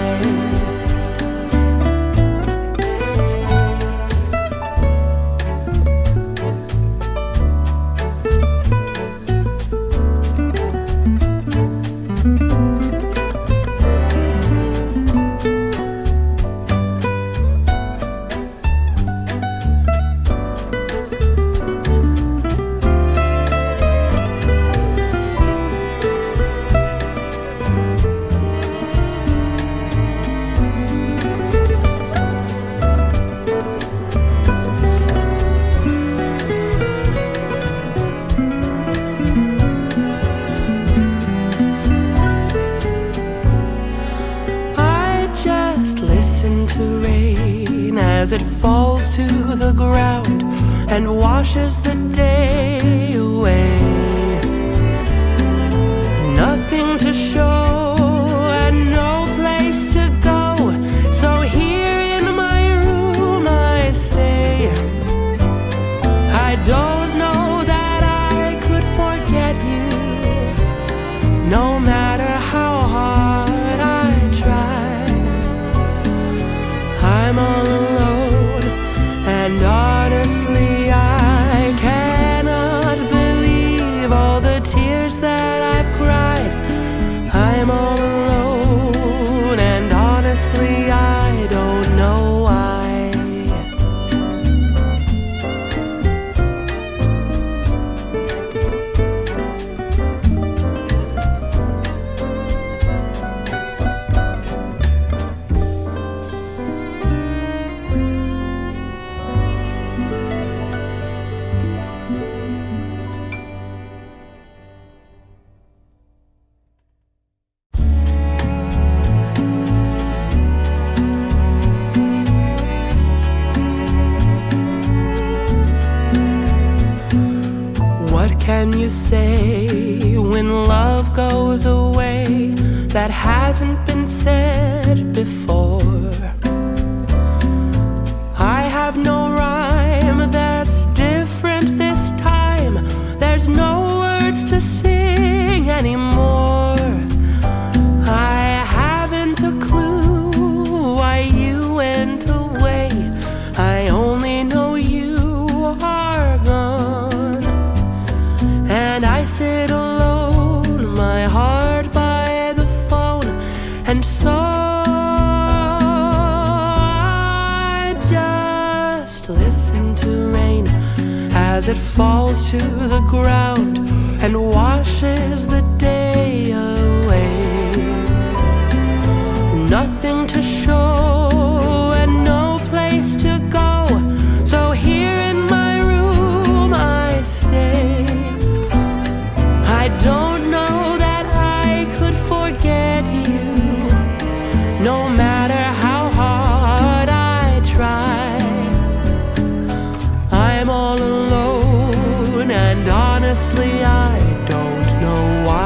I just listen to rain as it falls to the ground and washes the day away. Nothing to show and no place to go, so here in my room I stay. I don't know that I could forget you, no matter how hard I try. I'm all alone and honestly I cannot believe all the tears that I've cried. I'm all alone and honestly I don't know why. What can you say when love goes away that hasn't been said before? as it falls to the ground and washes the day away. Nothing to show and no place to go, so here in my room I stay. I don't know that I could forget you, no matter how hard I try. I'm all alone and honestly I don't know why.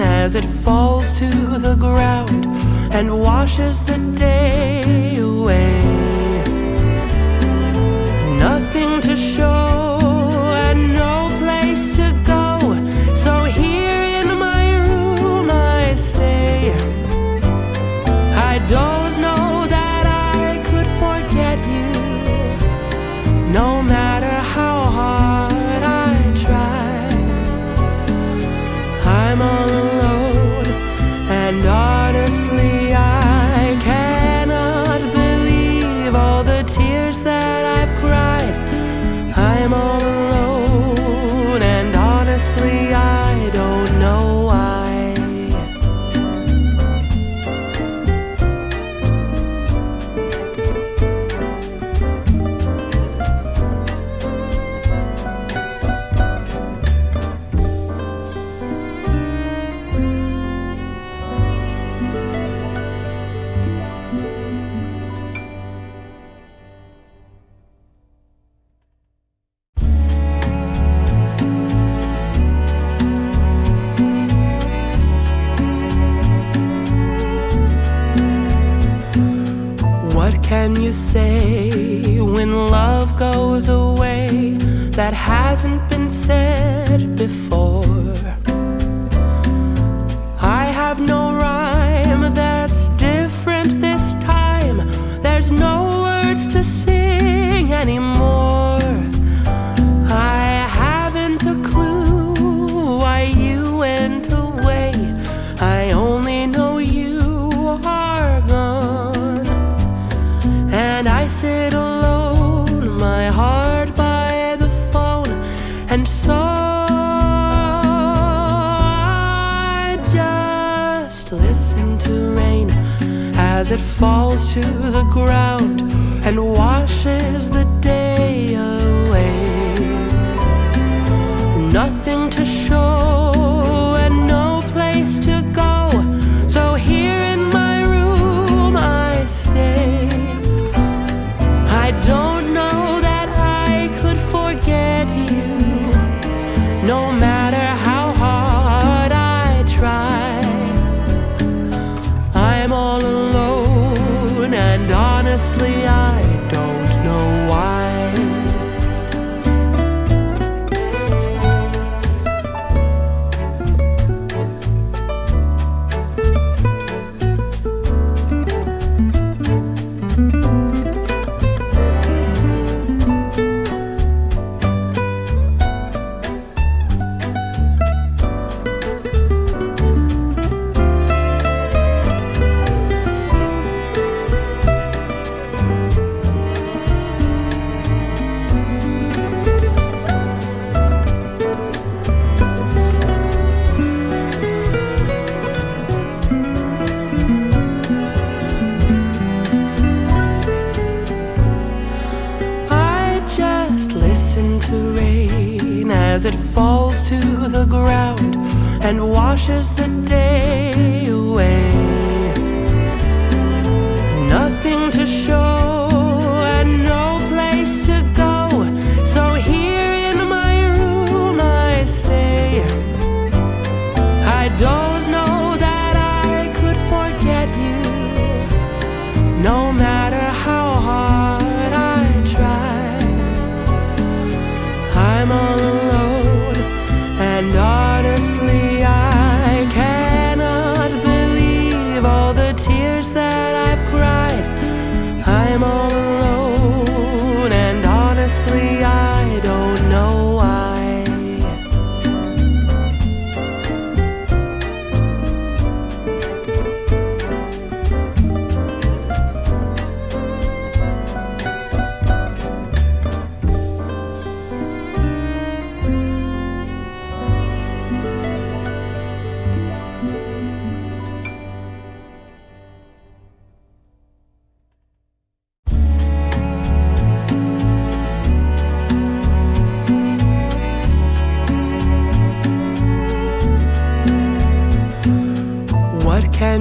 As it falls to the ground and washes the day away. Nothing to show and no place to go, so here in my room I stay. I don't know that I could forget you, no matter how hard I try. I'm all alone, and honestly I cannot believe all the tears that I've cried. I'm all alone, and honestly I don't know why. What can you say when love goes away that hasn't been said before? I have no rhyme that's different this time. There's no words to sing anymore. I haven't a clue why you went away. I only know you are gone, and I sit alone, my heart by the phone, and so I just listen to rain as it falls to the ground and washes the day away. Nothing to show and no place to go, so here in my room I stay. I don't know that I could forget you, no matter how hard I try. I'm all alone, and honestly I don't know why. As it falls to the ground and washes the day away. Nothing to show and no place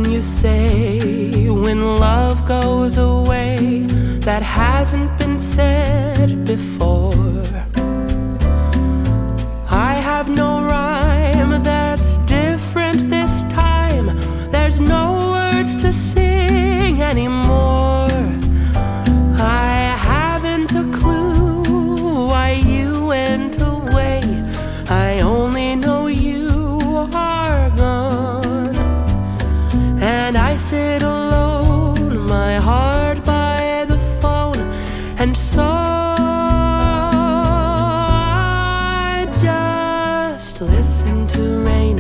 can you say when love goes away that hasn't been said before? I have no rhyme that's different this time. There's no words to sing anymore. I haven't a clue why you went away. I only know you are gone. And I sit alone, my heart by the phone. And so I just listen to rain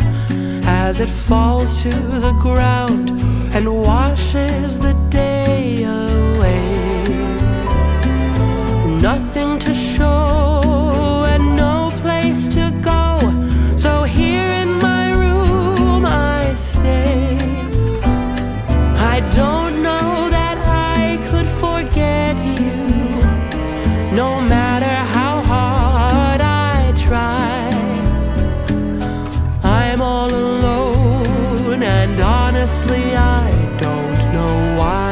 as it falls to the ground and washes the day away. Nothing to show and no place to go, so here in my room I stay. I don't know that I could forget you, no matter how hard I try. I'm all alone and honestly I don't know why.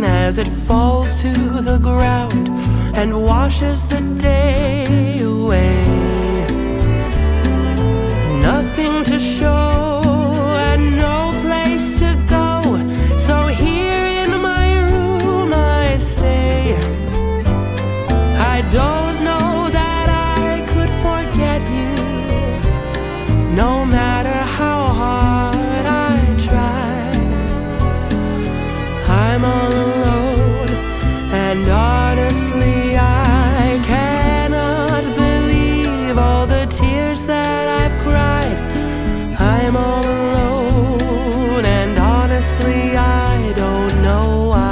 As it falls to the ground and washes the day away. Nothing to show and no place to go, so here in my room I stay. I don't know that I could forget you, no matter how hard I try. I'm all alone, and honestly I cannot believe all the tears that I've cried. I'm all alone, and honestly I don't know why.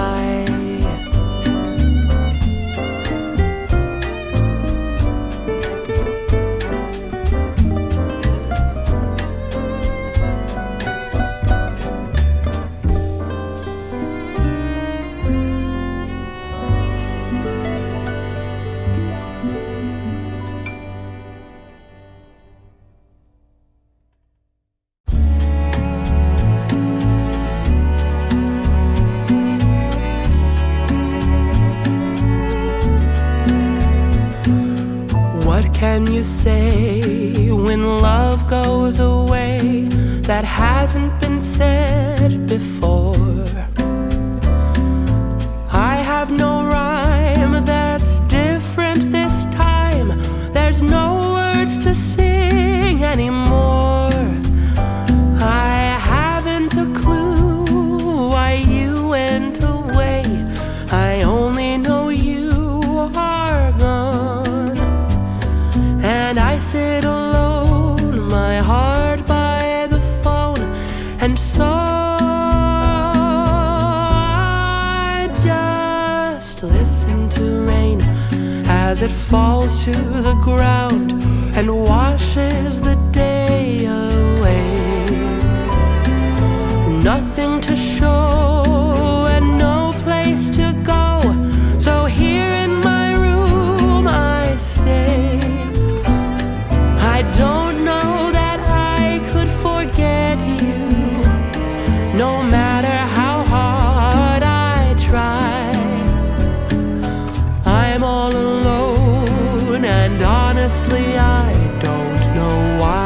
What can you say when love goes away that hasn't been said before? I have no rhyme that's different this time. There's no words to sing anymore. I haven't a clue why you went away. I only know you are gone. And I sit alone, my heart by the phone. And so I just listen to rain as it falls to the ground and washes the day away. Nothing to show and no place to go, so here in my room I stay. I don't know that I could forget you, no matter how hard I try. I'm all alone, and honestly I don't know why.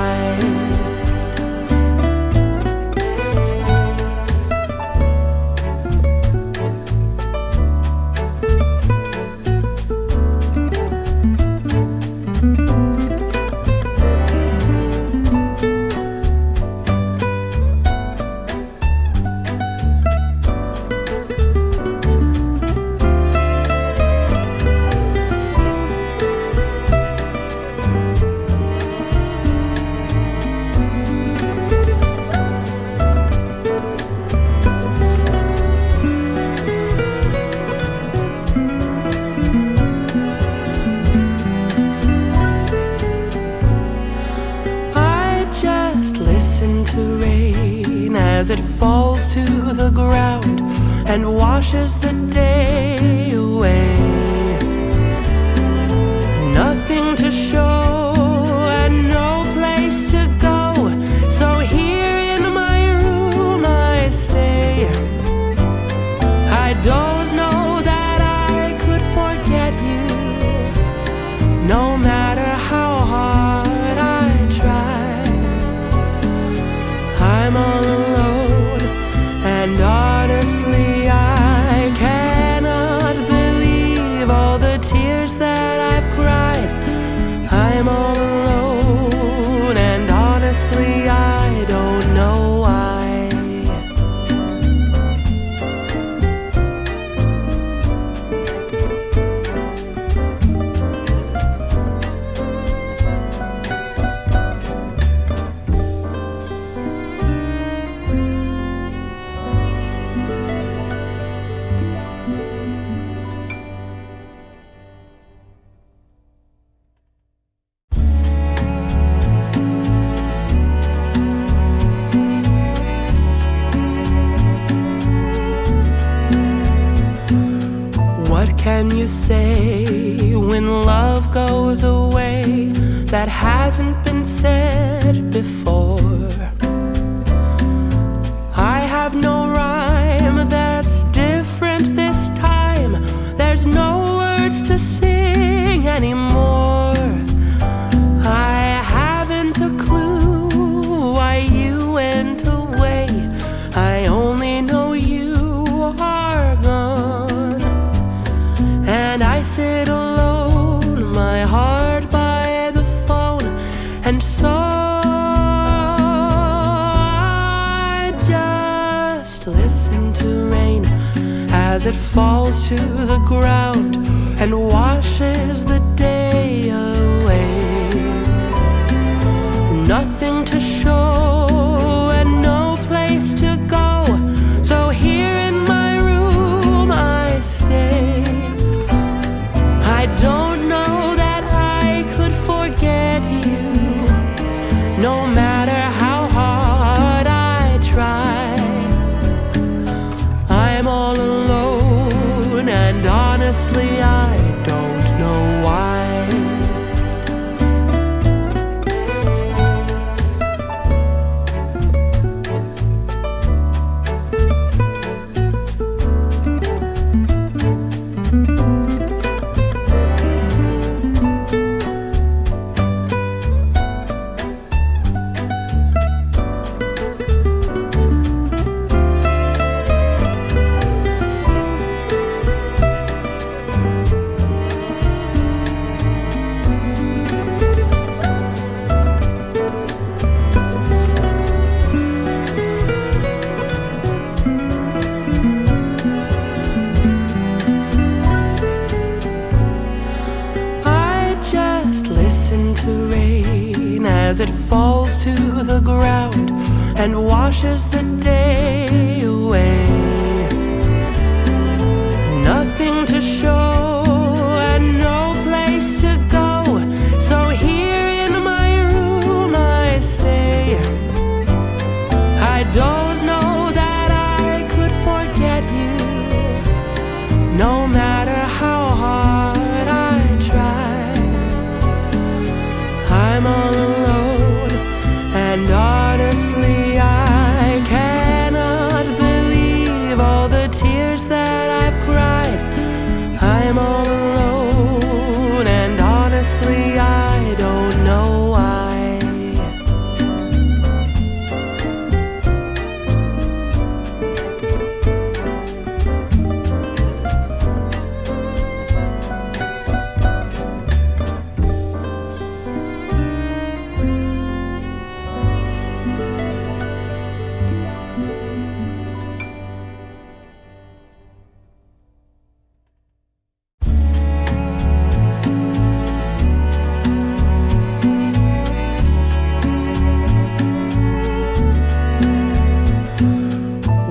as it falls to the ground and washes the day away. Nothing to show and no place to go, so here in my room I stay. I don't know that I could forget you, no matter how hard I try. I'm all alone, and honestly I cannot believe all the tears that I've cried. I'm all alone, and honestly I don't know why. What can you say when love goes away that hasn't been said before? I have no rhyme that's different this time. There's no words to sing anymore. I haven't a clue why you went away. I only know you are gone, and I sit alone, my heart by the phone, and so I just listen to rain as it falls to the ground and washes the day away. Nothing to show and no place to go, so here in my room I stay. I don't know that I could forget you, no matter how hard I try. I'm all alone, and honestly I don't know why. I just listen to rain as it falls to the ground and washes the day away. Nothing to show and no place to go, so here in my room I stay. I don't know that I could forget you, no matter how hard I try. I'm all alone, and honestly I cannot believe all the tears that I've cried. I'm all alone, and honestly I don't know why.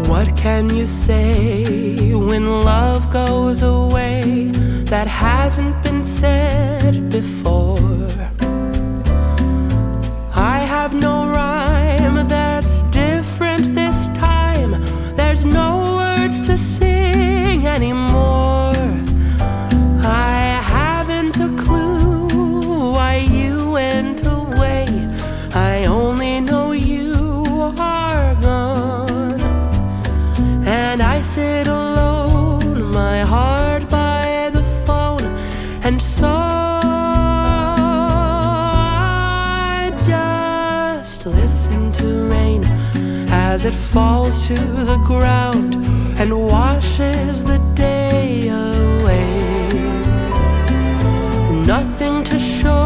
What can you say when love goes away that hasn't been said before? I have no rhyme that's different this time. just listen to rain as it falls to the ground and washes the day away. Nothing to show